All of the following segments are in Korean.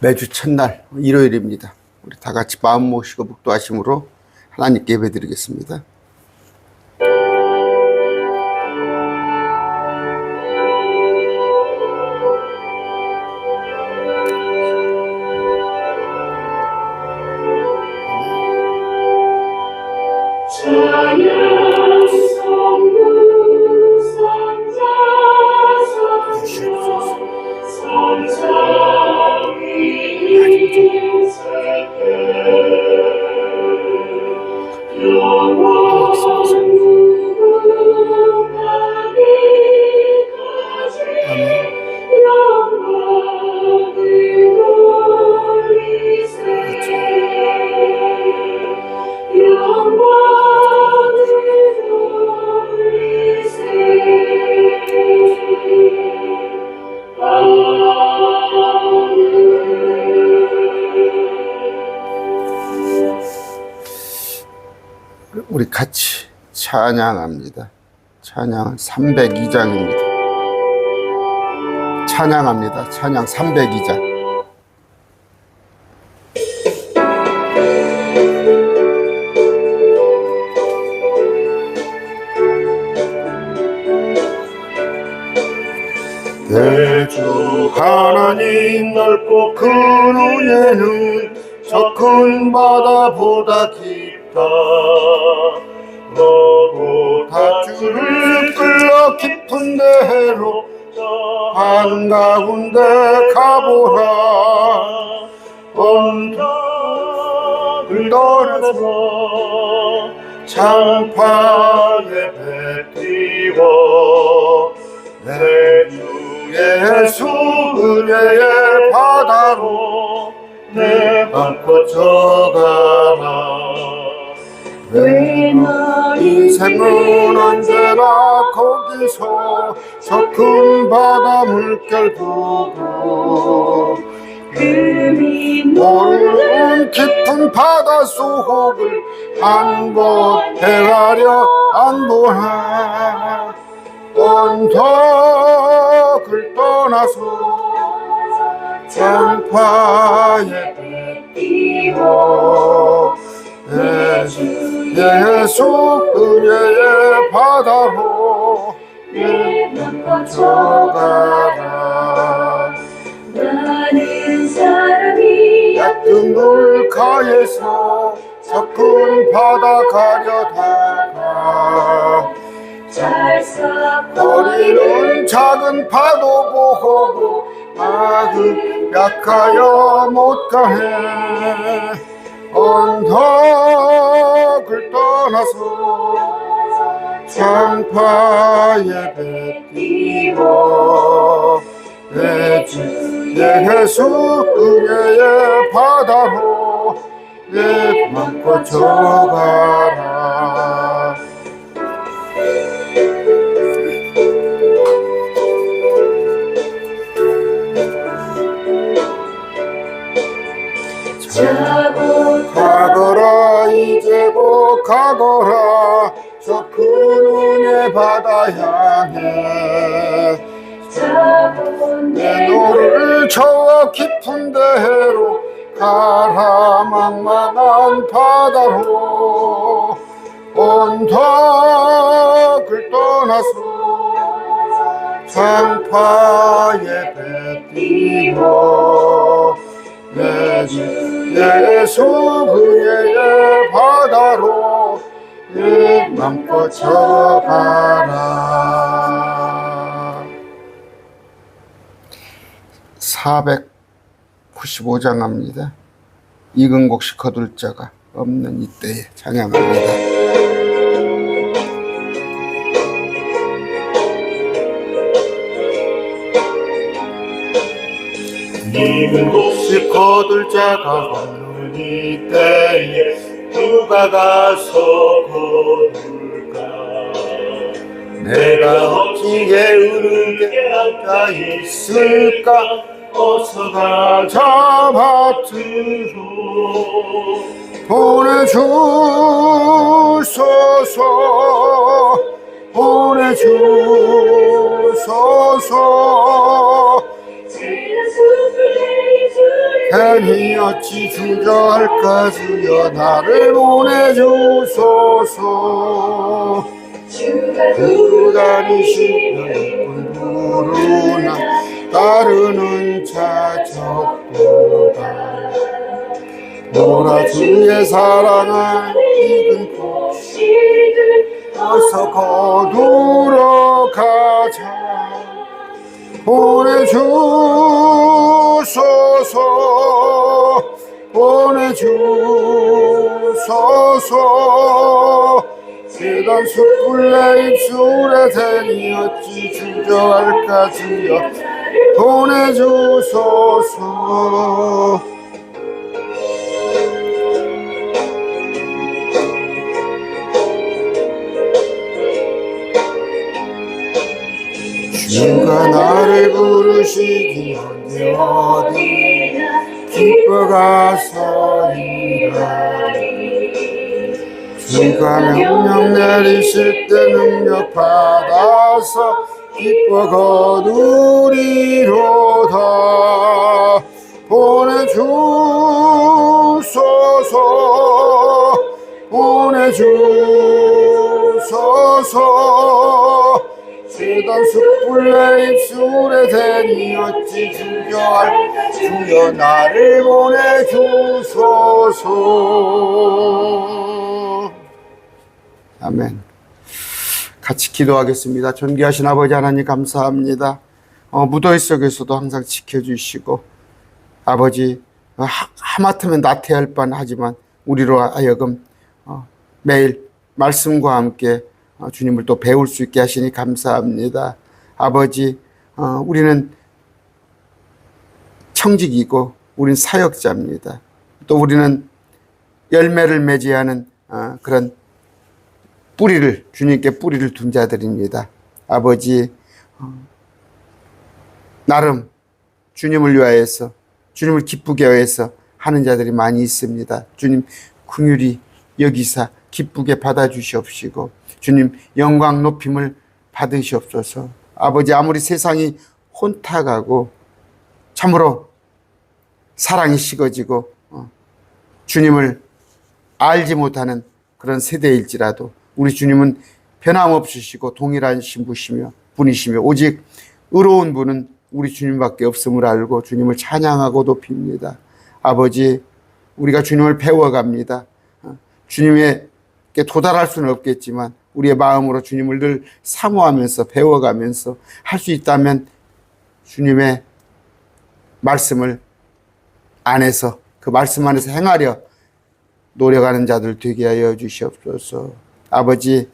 매주 첫날 일요일입니다. 우리 다 같이 마음 모시고 묵도하심으로 하나님께 예배드리겠습니다. 우리 같이 찬양합니다. 찬양은 302장입니다. 찬양합니다. 찬양 302장. 내 주 하나님 넓고 큰 은혜는 저 큰 바다보다 깊다. 너보다 주를 끌어 깊은 데로 한가운데 가보라. 언덕을 떠나서 창파에 배 띄워 내 주 예수 은혜의 바다로 내 맘 뻗쳐가라. 내 인생은 언제나 거기서 저 큰 바다 물결 보고 모르는 깊은 바다 속을 한번 헤아려 안보나. 언덕을 떠나서 창파에 배 띄워 내 주 예수 은혜의 바다로 내 맘 뻗쳐가라. 많은 사람이 얕은 물가에서 저 큰 바다 가려다가 찰싹거리는 작은 파도 보고 마음 약하여 못 가네. 언덕을 떠나서 창파에 배 띄워 내 주 예수 은혜의 바다로 내 맘 뻗쳐가라. 가거라 이제고 가거라 저 큰 은혜 바다 향해. 내 너를 저 깊은 데로 가라. 망망한 바다로 언덕을 떠나서 창파에 배 띄워 내 주 예수 은혜의 바다로 내 맘 뻗쳐가라. 495장 합니다. 익은 곡식 거둘 자가 없는 이때에 찬양합니다. 익은 곡식 거둘 자가 없는 이때에 누가 가서 거둘까. 내가 어찌게 이르게 할까 있을까. 어서 가자 밭으로 보내주소서. 보내주소서. 행이 어찌 주저할까 주여 나를 보내주소서. 주가 그 다니시면 부르나 따르는 자 적도다. 너라 주의 사랑을 익은 시들 어서 거두러 가자. 보내주소서 보내주소서. 세단 숯불 내 입술에 대니 어찌 주저할까 주여 보내주소서. 주가 나를 부르시기 언제 어디 기뻐가서 일하리. 주가 명령 내리실 때 능력 받아서 기뻐 거두리로다. 보내주소서 보내주소서. 세단 숯불 내 입술에 대니 어찌 주저할 주여 나를 보내주소서. 아멘. 같이 기도하겠습니다. 존귀하신 아버지 하나님 감사합니다. 무더위 속에서도 항상 지켜주시고 아버지 하마터면 나태할 뻔하지만 우리로 하여금 매일 말씀과 함께 주님을 또 배울 수 있게 하시니 감사합니다. 아버지, 우리는 청직이고 우리는 사역자입니다. 또 우리는 열매를 맺어야 하는 그런 뿌리를, 주님께 뿌리를 둔 자들입니다. 아버지, 나름 주님을 위하여서, 주님을 기쁘게 위해서 하는 자들이 많이 있습니다. 주님 긍휼히 여기사 기쁘게 받아주시옵시고 주님 영광 높임을 받으시옵소서. 아버지, 아무리 세상이 혼탁하고 참으로 사랑이 식어지고 주님을 알지 못하는 그런 세대일지라도 우리 주님은 변함없으시고 동일하신 분이시며 오직 의로운 분은 우리 주님밖에 없음을 알고 주님을 찬양하고 높입니다. 아버지, 우리가 주님을 배워갑니다. 주님에게 도달할 수는 없겠지만 우리의 마음으로 주님을 늘 사모하면서 배워가면서 할 수 있다면 주님의 말씀을 안에서 그 말씀 안에서 행하려 노력하는 자들 되게 하여 주시옵소서. 아버지,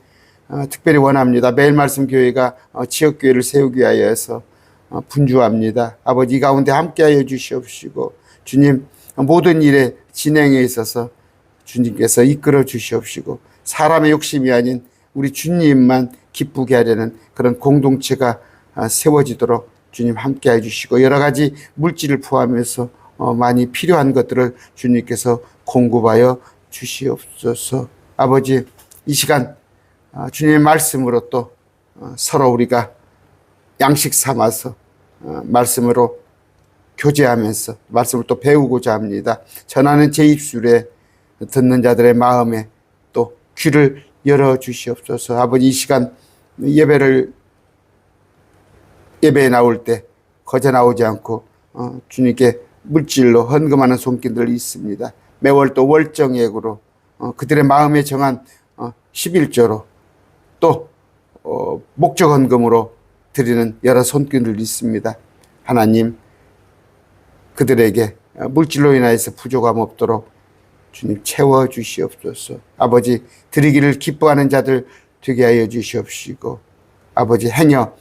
특별히 원합니다. 매일 말씀 교회가 지역교회를 세우기 위하여서 분주합니다. 아버지, 이 가운데 함께하여 주시옵시고 주님 모든 일의 진행에 있어서 주님께서 이끌어 주시옵시고 사람의 욕심이 아닌 우리 주님만 기쁘게 하려는 그런 공동체가 세워지도록 주님 함께해 주시고 여러 가지 물질을 포함해서 많이 필요한 것들을 주님께서 공급하여 주시옵소서. 아버지, 이 시간 주님의 말씀으로 또 서로 우리가 양식 삼아서 말씀으로 교제하면서 말씀을 또 배우고자 합니다. 전하는 제 입술에 듣는 자들의 마음에 또 귀를 열어 주시옵소서. 아버지, 이 시간 예배에 나올 때 거저 나오지 않고 주님께 물질로 헌금하는 손길들이 있습니다. 매월 또 월정액으로 그들의 마음에 정한 11조로 또 목적 헌금으로 드리는 여러 손길들이 있습니다. 하나님, 그들에게 물질로 인하여서 부족함 없도록 주님 채워 주시옵소서. 아버지, 드리기를 기뻐하는 자들 되게 하여 주시옵시고 아버지, 행여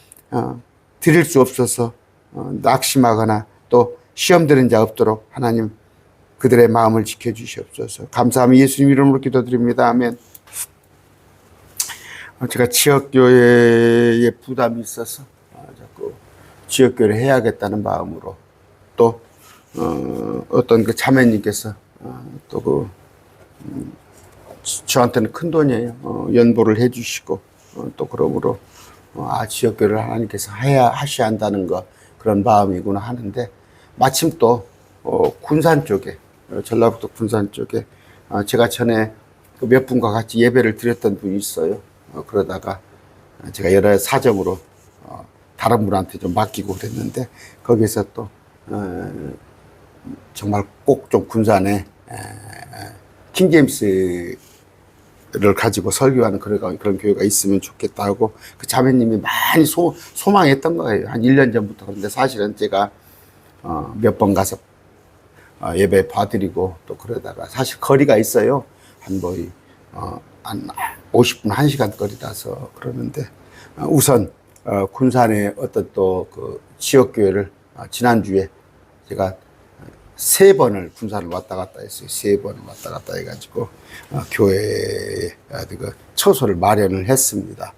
드릴 수 없어서 낙심하거나 또 시험 드는 자 없도록 하나님 그들의 마음을 지켜주시옵소서. 감사하며 예수님 이름으로 기도드립니다. 아멘. 제가 지역교회에 부담이 있어서 자꾸 지역교회를 해야겠다는 마음으로 또 어떤 그 자매님께서 또 저한테는 큰 돈이에요. 연보를 해주시고 또 그러므로 지역교회를 하나님께서 하셔야 한다는 거 그런 마음이구나 하는데 마침 또 군산 쪽에, 전라북도 군산 쪽에, 제가 전에 그 몇 분과 같이 예배를 드렸던 분이 있어요. 그러다가 제가 여러 사정으로 다른 분한테 좀 맡기고 그랬는데, 거기서 또 정말 꼭 좀 군산에 킹제임스를 가지고 설교하는 그런 교회가 있으면 좋겠다 하고, 그 자매님이 많이 소망했던 거예요. 한 1년 전부터. 그런데 사실은 제가 몇 번 가서 예배 봐드리고 또 그러다가, 사실 거리가 있어요. 한 50분, 1시간 거리라서 그러는데, 우선 군산의 어떤 또 그 지역교회를 지난주에 제가 3번을 군산을 왔다 갔다 했어요. 3번을 왔다 갔다 해가지고 교회에 그 처소를 마련을 했습니다.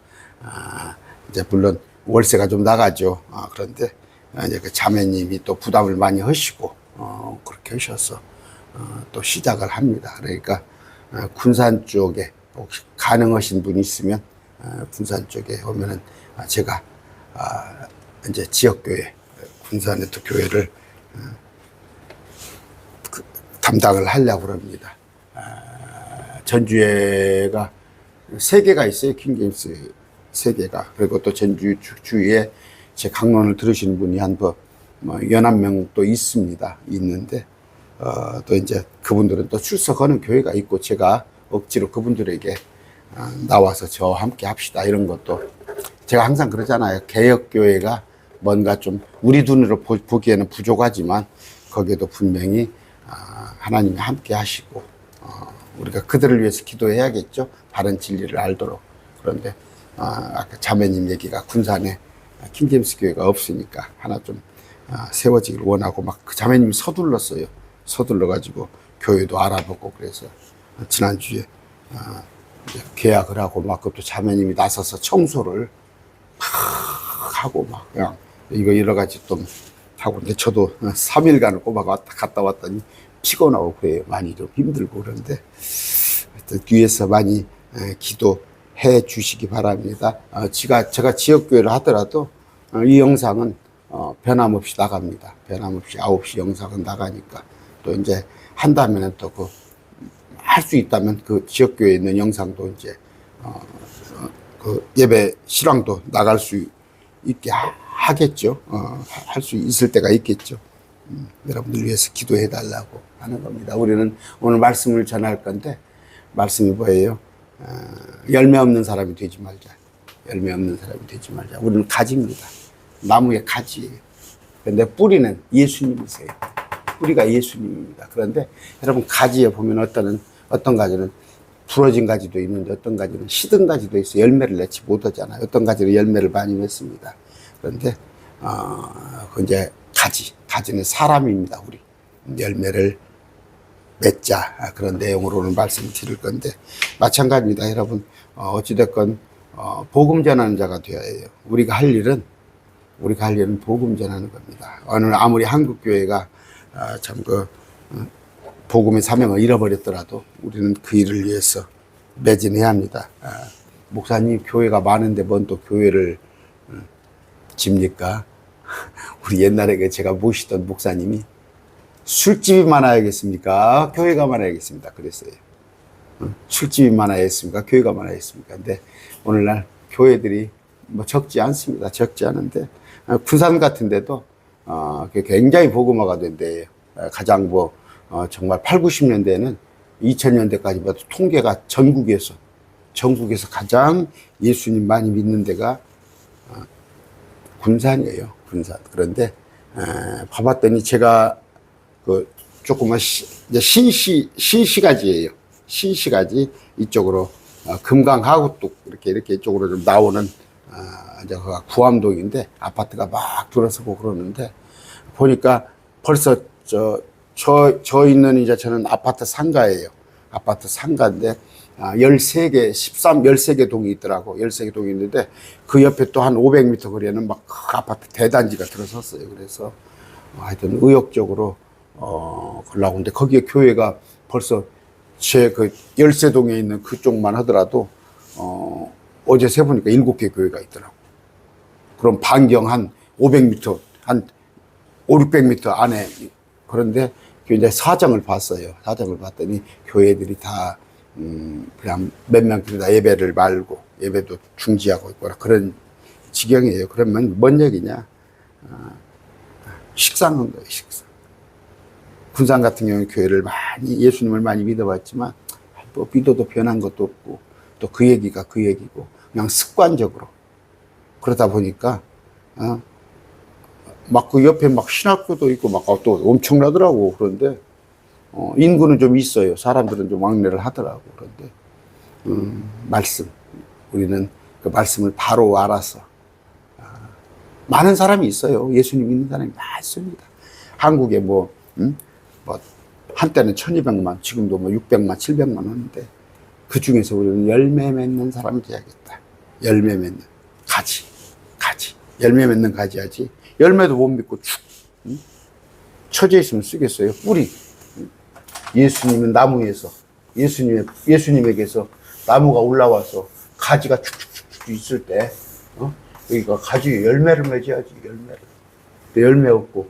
이제 물론 월세가 좀 나가죠. 그런데 이제 그 자매님이 또 부담을 많이 하시고 그렇게 하셔서 또 시작을 합니다. 그러니까 군산 쪽에 혹시 가능하신 분이 있으면 군산 쪽에 오면은 제가 이제 지역교회, 군산의 또 교회를 담당을 하려고 합니다. 전주에가 3개가 있어요. 킹제임스 3개가. 그리고 또 전주 주위에 제 강론을 들으시는 분이 한 11명 또 있습니다. 있는데, 또 이제 그분들은 또 출석하는 교회가 있고, 제가 억지로 그분들에게 나와서 저와 함께 합시다, 이런 것도, 제가 항상 그러잖아요. 개혁교회가 뭔가 좀 우리 눈으로 보기에는 부족하지만 거기에도 분명히 하나님이 함께 하시고, 우리가 그들을 위해서 기도해야겠죠. 바른 진리를 알도록. 그런데 아까 자매님 얘기가 군산에 킹제임스 교회가 없으니까 하나 좀 세워지길 원하고, 막 그 자매님이 서둘렀어요. 서둘러가지고 교회도 알아보고, 그래서 지난주에 계약을 하고, 막 그것도 자매님이 나서서 청소를 막 하고, 막 그냥 이거 여러 가지 좀 하고, 근데 저도 3일간을 꼬박 갔다 왔더니 피곤하고 그래요. 많이 좀 힘들고. 그런데 하여튼 뒤에서 많이 기도해 주시기 바랍니다. 제가 지역교회를 하더라도 이 영상은 변함없이 나갑니다. 변함없이 9시 영상은 나가니까, 또 이제 한다면은 또 할 수 있다면 그 지역교회에 있는 영상도 이제 그 예배 실황도 나갈 수 있게 하겠죠. 할 수 있을 때가 있겠죠. 여러분들 위해서 기도해 달라고 하는 겁니다. 우리는 오늘 말씀을 전할 건데, 말씀이 뭐예요? 열매 없는 사람이 되지 말자. 열매 없는 사람이 되지 말자. 우리는 가지입니다. 나무의 가지예요. 그런데 뿌리는 예수님이세요. 뿌리가 예수님입니다. 그런데 여러분, 가지에 보면 어떤 가지는 부러진 가지도 있는데, 어떤 가지는 시든 가지도 있어요. 열매를 내지 못하잖아요. 어떤 가지는 열매를 많이 맺습니다. 그런데 그 이제 가지는 사람입니다. 우리 열매를 맺자, 그런 내용으로 오늘 말씀을 드릴 건데, 마찬가지입니다. 여러분, 어찌됐건 복음 전하는 자가 되어야 해요. 우리가 할 일은 복음 전하는 겁니다. 오늘 아무리 한국 교회가 참 복음의 사명을 잃어버렸더라도 우리는 그 일을 위해서 매진해야 합니다. 목사님, 교회가 많은데 뭔 또 교회를 집니까? 우리 옛날에 제가 모시던 목사님이 술집이 많아야겠습니까? 교회가 많아야겠습니까? 그랬어요. 술집이 많아야겠습니까? 교회가 많아야겠습니까? 근데 오늘날 교회들이 뭐 적지 않습니다. 적지 않은데, 군산 같은 데도 굉장히 복음화가 된 데예요. 가장 정말 8, 90년대에는 2000년대까지 봐도 통계가 전국에서 가장 예수님 많이 믿는 데가 군산이에요. 군산. 그런데 봐봤더니 제가 조금만 신시가지예요. 신시가지 이쪽으로 금강하고 또 이렇게 이쪽으로 좀 나오는 이제 구암동인데, 아파트가 막 들어서고 그러는데, 보니까 벌써 저 있는 이제 저는 아파트 상가예요. 아파트 상가인데 13개 동이 있더라고. 13개 동이 있는데, 그 옆에 또 한 500m 거리에는 막 그 아파트 대단지가 들어섰어요. 그래서 하여튼 의욕적으로 걸라고 하는데, 거기에 교회가 벌써 제 그 13동에 있는 그쪽만 하더라도 어제 세보니까 7개 교회가 있더라고. 그럼 반경 한 500m, 한 5, 600m 안에 그런데 이제 사정을 봤어요. 사정을 봤더니 교회들이 다 그냥 몇 명끼리 다 예배를 말고 예배도 중지하고 있거나 그런 지경이에요. 그러면 뭔 얘기냐? 식상한 거예요, 식상. 군산 같은 경우는 교회를 많이, 예수님을 많이 믿어봤지만, 뭐, 믿어도 변한 것도 없고, 또 그 얘기가 그 얘기고, 그냥 습관적으로. 그러다 보니까, 막 그 옆에 막 신학교도 있고, 막 또 엄청나더라고. 그런데, 인구는 좀 있어요. 사람들은 좀 왕래를 하더라고. 그런데, 말씀. 우리는 그 말씀을 바로 알아서, 많은 사람이 있어요. 예수님 믿는 사람이 많습니다. 한국에 뭐 한때는 1200만, 지금도 뭐 600만, 700만 하는데, 그 중에서 우리는 열매 맺는 사람이 돼야겠다. 열매 맺는 가지. 열매 맺는 가지 하지. 열매도 못 믿고 축 처져 있으면 쓰겠어요. 뿌리. 예수님은 나무에서, 예수님에게서 나무가 올라와서 가지가 축축축축 있을 때, 여기가 가지 열매를 맺어야지, 열매를. 열매 없고,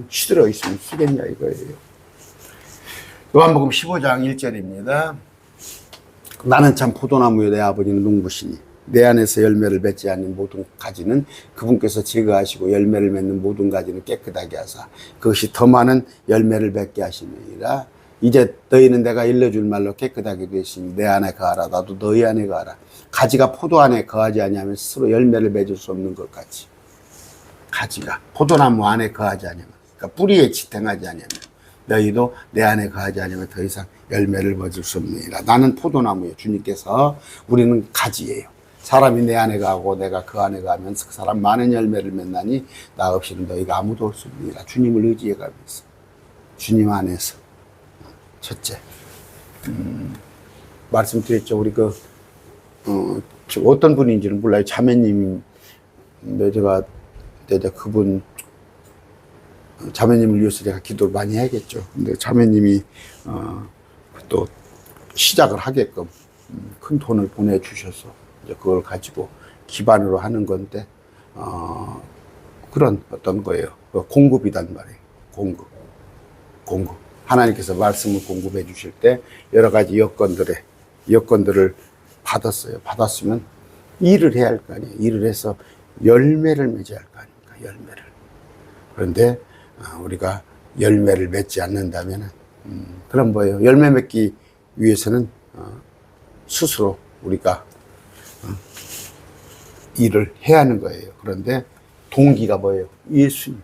시들어 있으면 쓰겠냐, 이거예요. 요한복음 15장 1절입니다. 나는 참 포도나무요, 내 아버지는 농부시니 내 안에서 열매를 맺지 않는 모든 가지는 그분께서 제거하시고 열매를 맺는 모든 가지는 깨끗하게 하사 그것이 더 많은 열매를 맺게 하시느니라. 이제 너희는 내가 일러줄 말로 깨끗하게 되시니 내 안에 거하라. 나도 너희 안에 거하라. 가지가 포도 안에 거하지 아니하면 스스로 열매를 맺을 수 없는 것 같이, 가지가 포도나무 안에 거하지 아니하면, 그러니까 뿌리에 지탱하지 아니하면 너희도 내 안에 거하지 아니하면 더 이상 열매를 맺을 수 없느니라. 나는 포도나무예요. 주님께서. 우리는 가지예요. 사람이 내 안에 가고 내가 그 안에 가면 그 사람 많은 열매를 맺나니 나 없이는 너희가 아무도 올 수 없느니라. 주님을 의지해 가면서, 주님 안에서. 첫째, 말씀드렸죠. 우리 어떤 분인지는 몰라요. 자매님인데 제가 그분 자매님을 위해서 제가 기도를 많이 해야겠죠. 근데 자매님이 또 시작을 하게끔 큰 돈을 보내주셔서 이제 그걸 가지고 기반으로 하는 건데 그런 어떤 거예요. 공급이단 말이에요. 공급. 하나님께서 말씀을 공급해 주실 때 여러 가지 여건들을 받았어요. 받았으면 일을 해야 할 거 아니에요. 일을 해서 열매를 맺어야 할 거 아닙니까? 열매를. 그런데 우리가 열매를 맺지 않는다면 그럼 뭐예요? 열매 맺기 위해서는 스스로 우리가 일을 해야 하는 거예요. 그런데 동기가 뭐예요? 예수님.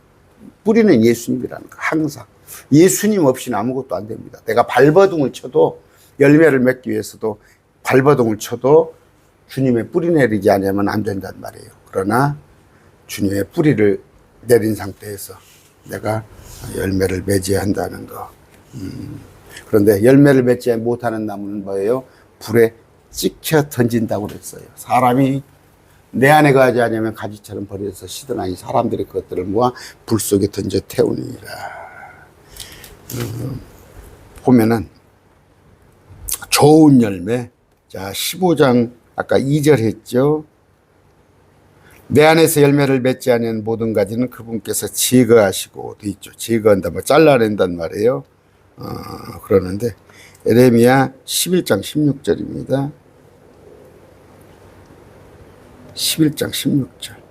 뿌리는 예수님이라는 거. 항상 예수님 없이는 아무것도 안 됩니다. 내가 발버둥을 쳐도, 열매를 맺기 위해서도 발버둥을 쳐도 주님의 뿌리 내리지 않으면 안 된단 말이에요. 그러나 주님의 뿌리를 내린 상태에서 내가 열매를 맺어야 한다는 거. 그런데 열매를 맺지 못하는 나무는 뭐예요? 불에 찍혀 던진다고 그랬어요. 사람이 내 안에 거하지 않으면 가지처럼 버려서 시드나니 사람들이 그것들을 모아 불 속에 던져 태우니라. 보면은 좋은 열매. 자, 15장 아까 2절 했죠. 내 안에서 열매를 맺지 않은 모든 가지는 그분께서 제거하시고 돼 있죠. 제거한다, 뭐 잘라낸단 말이에요. 그러는데 에레미야 11장 16절입니다. 11장 16절.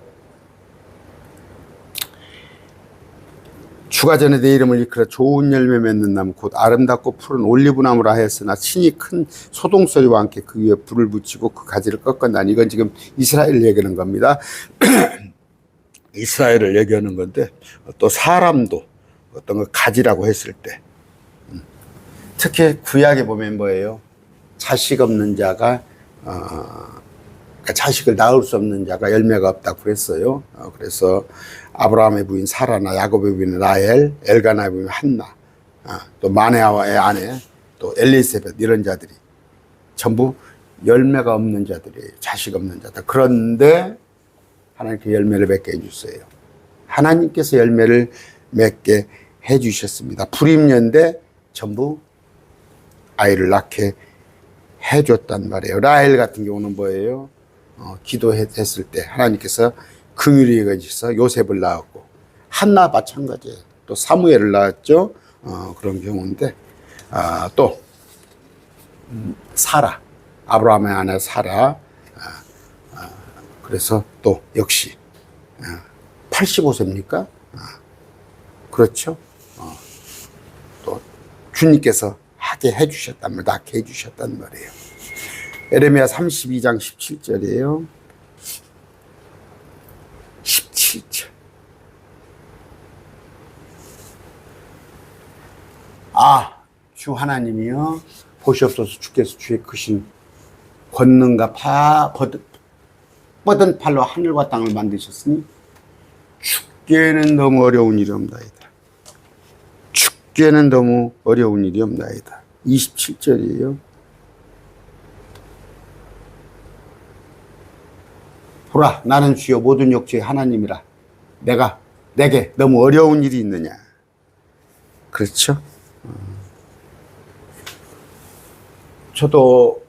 주가 전에 내 이름을 일컬어 좋은 열매 맺는 나무 곧 아름답고 푸른 올리브나무라 하였으나 친히 큰 소동소리와 함께 그 위에 불을 붙이고 그 가지를 꺾었나니. 이건 지금 이스라엘을 얘기하는 겁니다. 이스라엘을 얘기하는 건데 또 사람도 어떤 거 가지라고 했을 때 특히 구약에 보면 뭐예요? 자식 없는 자가 그러니까 자식을 낳을 수 없는 자가 열매가 없다고 그랬어요. 그래서 아브라함의 부인 사라나 야곱의 부인 라헬, 엘가나의 부인 한나, 또 마네아와의 아내, 또 엘리세벳 이런 자들이 전부 열매가 없는 자들이에요. 자식 없는 자들. 그런데 하나님께 열매를 맺게 해주세요. 하나님께서 열매를 맺게 해주셨습니다. 불임년대 전부 아이를 낳게 해줬단 말이에요. 라헬 같은 경우는 뭐예요? 기도했을 때 하나님께서 긍휼히 여기셔서 요셉을 낳았고, 한나 마찬가지예요. 또 사무엘을 낳았죠. 그런 경우인데, 또 사라, 아브라함의 아내 사라. 그래서 또 역시 85세입니까? 그렇죠. 또 주님께서 하게 해주셨단 말이에요. 낳게 해주셨단 말이에요. 에레미야 32장 17절이에요. 17절. 주 하나님이여 보시옵소서. 주께서 주의 크신 권능과 뻗은 팔로 하늘과 땅을 만드셨으니 죽게는 너무 어려운 일이 없나이다. 죽게는 너무 어려운 일이 없나이다. 27절이에요. 보라, 나는 주여 모든 역주의 하나님이라. 내게 너무 어려운 일이 있느냐. 그렇죠? 저도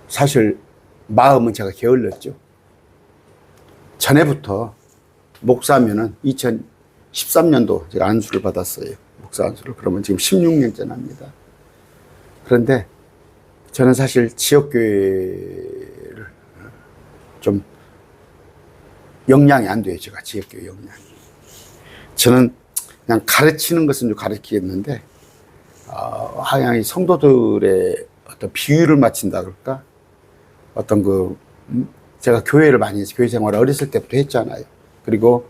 사실 마음은 제가 게을렀죠. 전에부터 목사면은 2013년도 제가 안수를 받았어요. 목사 안수를. 그러면 지금 16년째 납니다. 그런데 저는 사실 지역교회를 좀 역량이 안 돼요. 제가 지역교회 역량이. 저는 그냥 가르치는 것은 좀 가르치겠는데, 하양이 성도들의 어떤 비유를 맞춘다 그럴까? 어떤 제가 교회를 많이 해서 교회 생활을 어렸을 때부터 했잖아요. 그리고,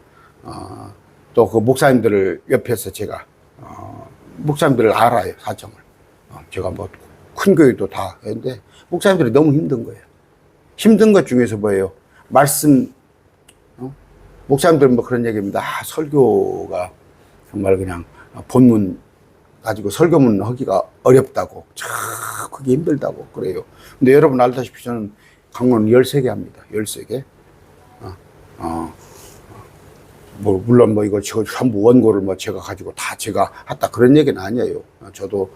또 그 목사님들을 옆에서 제가, 목사님들을 알아요, 사정을. 제가 뭐 큰 교회도 다 했는데, 목사님들이 너무 힘든 거예요. 힘든 것 중에서 뭐예요? 목사님들은 뭐 그런 얘기입니다. 설교가 정말 그냥 본문 가지고 설교문 하기가 어렵다고. 그게 힘들다고 그래요. 근데 여러분 알다시피 저는 강론 13개 합니다. 13개. 물론 이거 전부 원고를 제가 가지고 다 제가 했다 그런 얘기는 아니에요. 저도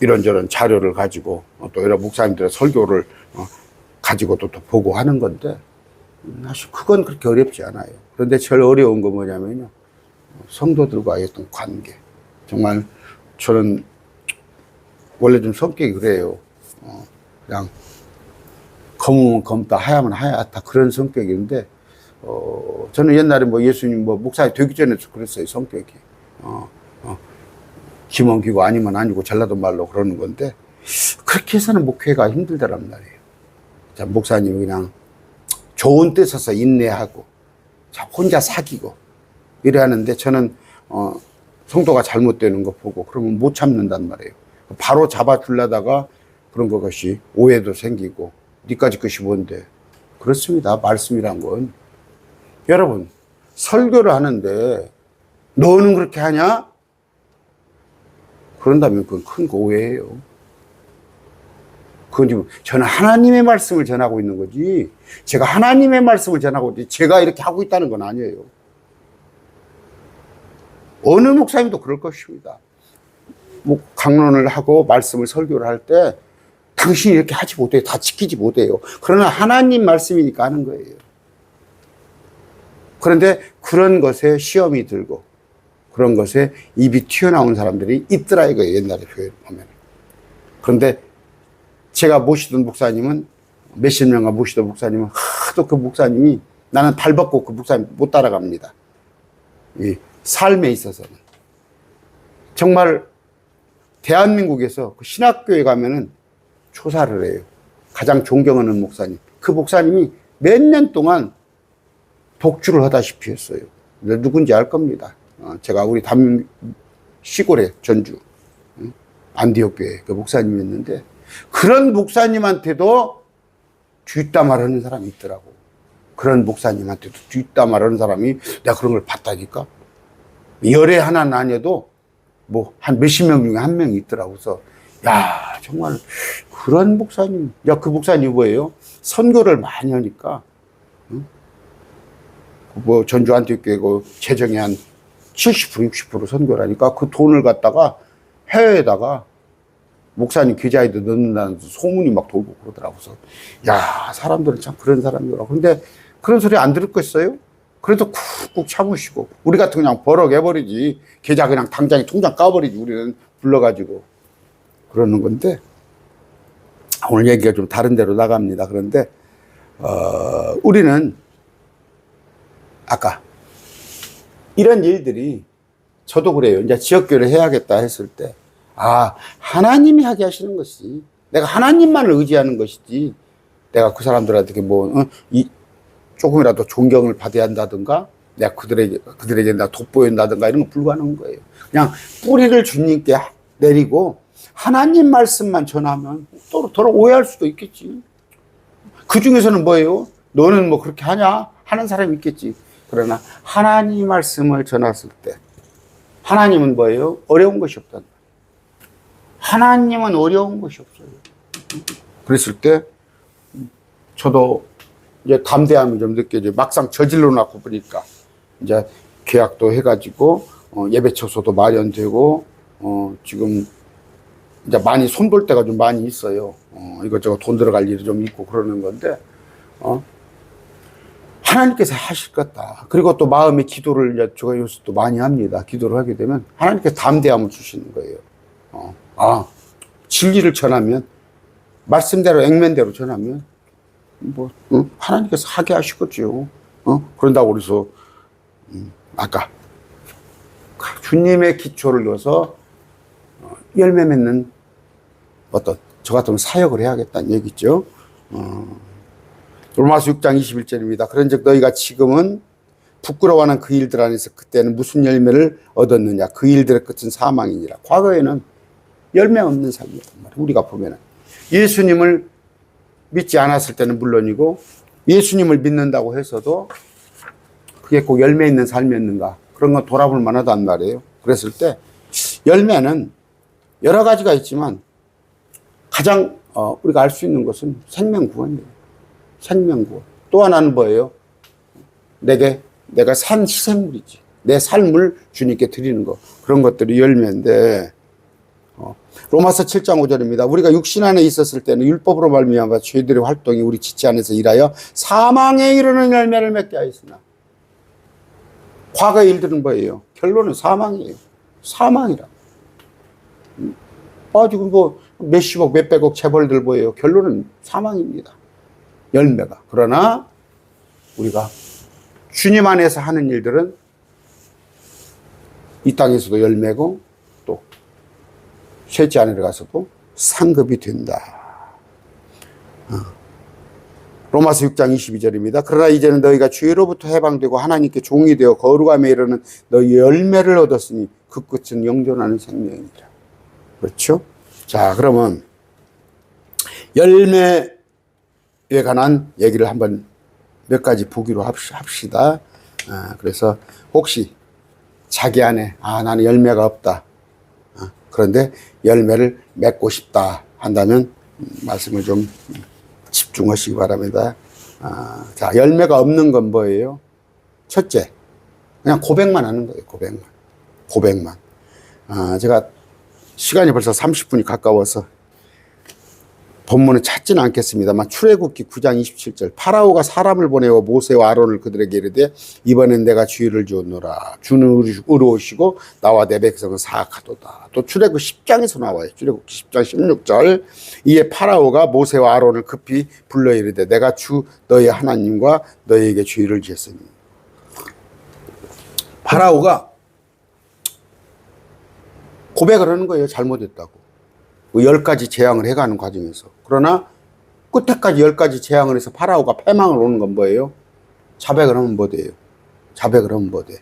이런저런 자료를 가지고 또 여러 목사님들의 설교를 가지고도 또 보고 하는 건데, 사실 그건 그렇게 어렵지 않아요. 그런데 제일 어려운 건 뭐냐면요, 성도들과의 어떤 관계. 정말 저는 원래 좀 성격이 그래요. 그냥 검으면 검다, 하야면 하얗다, 그런 성격인데, 저는 옛날에 예수님 목사님 되기 전에도 그랬어요, 성격이. 김원기고 아니면 아니고 전라도 말로 그러는 건데, 그렇게 해서는 목회가 힘들다란 말이에요. 자, 목사님이 그냥 좋은 뜻에서 인내하고, 자, 혼자 사귀고, 이래 하는데, 저는, 성도가 잘못되는 거 보고, 그러면 못 참는단 말이에요. 바로 잡아주려다가 그런 것이 오해도 생기고, 니까지 것이 뭔데. 그렇습니다. 말씀이란 건. 여러분, 설교를 하는데, 너는 그렇게 하냐? 그런다면 그건 큰 오해예요. 그건 지금 저는 하나님의 말씀을 전하고 있는 거지, 제가 하나님의 말씀을 전하고 있지, 제가 이렇게 하고 있다는 건 아니에요. 어느 목사님도 그럴 것입니다. 강론을 하고 말씀을 설교를 할 때 당신이 이렇게 하지 못해요. 다 지키지 못해요. 그러나 하나님 말씀이니까 하는 거예요. 그런데 그런 것에 시험이 들고 그런 것에 입이 튀어나온 사람들이 있더라 이거예요. 옛날에 교회를 보면. 그런데 제가 모시던 목사님은, 몇십 년간 모시던 목사님은 하도 그 목사님이, 나는 발벗고 그 목사님 못 따라갑니다. 이 삶에 있어서는. 정말 대한민국에서 그 신학교에 가면은 조사를 해요. 가장 존경하는 목사님. 그 목사님이 몇 년 동안 독주를 하다시피 했어요. 누군지 알 겁니다. 제가 우리 시골에 전주 안디옥교회 그 목사님이었는데, 그런 목사님한테도 뒷담화를 하는 사람이 있더라고. 그런 목사님한테도 뒷담화를 하는 사람이, 내가 그런 걸 봤다니까. 열에 하나는 아니어도 한 몇십 명 중에 한 명이 있더라고. 그래서 야, 정말 그런 목사님. 그 목사님 뭐예요? 선교를 많이 하니까, 전주 안디옥교회고 재정의 한 70%, 60% 선교를 하니까 그 돈을 갖다가 해외에다가 목사님 계좌에도 넣는다는 소문이 막 돌고 그러더라고요. 야, 사람들은 참 그런 사람이더라고. 근데 그런 소리 안 들을 거 있어요? 그래도 쿡쿡 참으시고, 우리 같은 그냥 버럭해버리지. 계좌 그냥 당장에 통장 까버리지. 우리는 불러가지고. 그러는 건데, 오늘 얘기가 좀 다른 데로 나갑니다. 그런데, 우리는 아까 이런 일들이 저도 그래요. 이제 지역교회를 해야겠다 했을 때, 하나님이 하게 하시는 것이, 내가 하나님만을 의지하는 것이지, 내가 그 사람들한테 조금이라도 존경을 받아야 한다든가, 내가 그들에게 내가 돋보인다든가 이런 거 불가능한 거예요. 그냥 뿌리를 주님께 내리고, 하나님 말씀만 전하면 또 오해할 수도 있겠지. 그 중에서는 뭐예요? 너는 뭐 그렇게 하냐? 하는 사람이 있겠지. 그러나 하나님 말씀을 전했을 때, 하나님은 뭐예요? 어려운 것이 없다. 하나님은 어려운 것이 없어요. 그랬을 때 저도 이제 담대함이 좀 느껴져요. 막상 저질러 놓고 보니까 이제 계약도 해가지고 예배 처소도 마련되고 지금 이제 많이 손볼 때가 좀 많이 있어요. 이것저것 돈 들어갈 일이 좀 있고 그러는 건데 하나님께서 하실 것 같다. 그리고 또 마음의 기도를 이제 제가 요새 또 많이 합니다. 기도를 하게 되면 하나님께서 담대함을 주시는 거예요. 진리를 전하면, 말씀대로 액면대로 전하면 하나님께서 하게 하시겠죠. 그런다고 그래서 아까 주님의 기초를 넣어서 열매 맺는 저 같으면 사역을 해야겠다는 얘기죠. 로마서 6장 21절입니다. 그런즉 너희가 지금은 부끄러워하는 그 일들 안에서 그때는 무슨 열매를 얻었느냐? 그 일들의 끝은 사망이니라. 과거에는 열매 없는 삶이었단 말이에요. 우리가 보면은 예수님을 믿지 않았을 때는 물론이고, 예수님을 믿는다고 해서도 그게 꼭 열매 있는 삶이었는가? 그런 건 돌아볼 만하단 말이에요. 그랬을 때 열매는 여러 가지가 있지만 가장 우리가 알 수 있는 것은 생명구원이에요. 생명구원. 또 하나는 뭐예요? 내가 산 희생물이지. 내 삶을 주님께 드리는 거. 그런 것들이 열매인데, 로마서 7장 5절입니다. 우리가 육신 안에 있었을 때는 율법으로 말미암아 죄들의 활동이 우리 지체 안에서 일하여 사망에 이르는 열매를 맺게 하였으나, 과거의 일들은 뭐예요? 결론은 사망이에요. 사망이라. 지금 몇십억, 몇백억 재벌들 뭐예요? 결론은 사망입니다. 열매가. 그러나 우리가 주님 안에서 하는 일들은 이 땅에서도 열매고 또 셋째 안에 가서도 상급이 된다. 로마서 6장 22절입니다. 그러나 이제는 너희가 죄로부터 해방되고 하나님께 종이 되어 거룩함에 이르는 너희 열매를 얻었으니 그 끝은 영존하는 생명이라. 그렇죠? 자, 그러면 열매에 관한 얘기를 한번 몇 가지 보기로 합시다. 그래서 혹시 자기 안에 나는 열매가 없다. 그런데 열매를 맺고 싶다 한다면 말씀을 좀 집중하시기 바랍니다. 자, 열매가 없는 건 뭐예요? 첫째, 그냥 고백만 하는 거예요. 고백만. 제가 시간이 벌써 30분이 가까워서 본문을 찾지는 않겠습니다만 출애굽기 9장 27절 파라오가 사람을 보내어 모세와 아론을 그들에게 이르되 이번엔 내가 주의를 주었노라. 주는 의로우시고 나와 내 백성은 사악하도다. 또 출애굽 10장에서 나와요. 출애굽기 10장 16절 이에 파라오가 모세와 아론을 급히 불러 이르되 내가 주 너희 하나님과 너희에게 주의를 지었으니. 파라오가 고백을 하는 거예요. 잘못했다고. 10가지 재앙을 해가는 과정에서. 그러나 끝에까지 10가지 재앙을 해서 파라오가 패망을 오는 건 뭐예요? 자백을 하면 뭐 돼요? 자백을 하면 뭐 돼?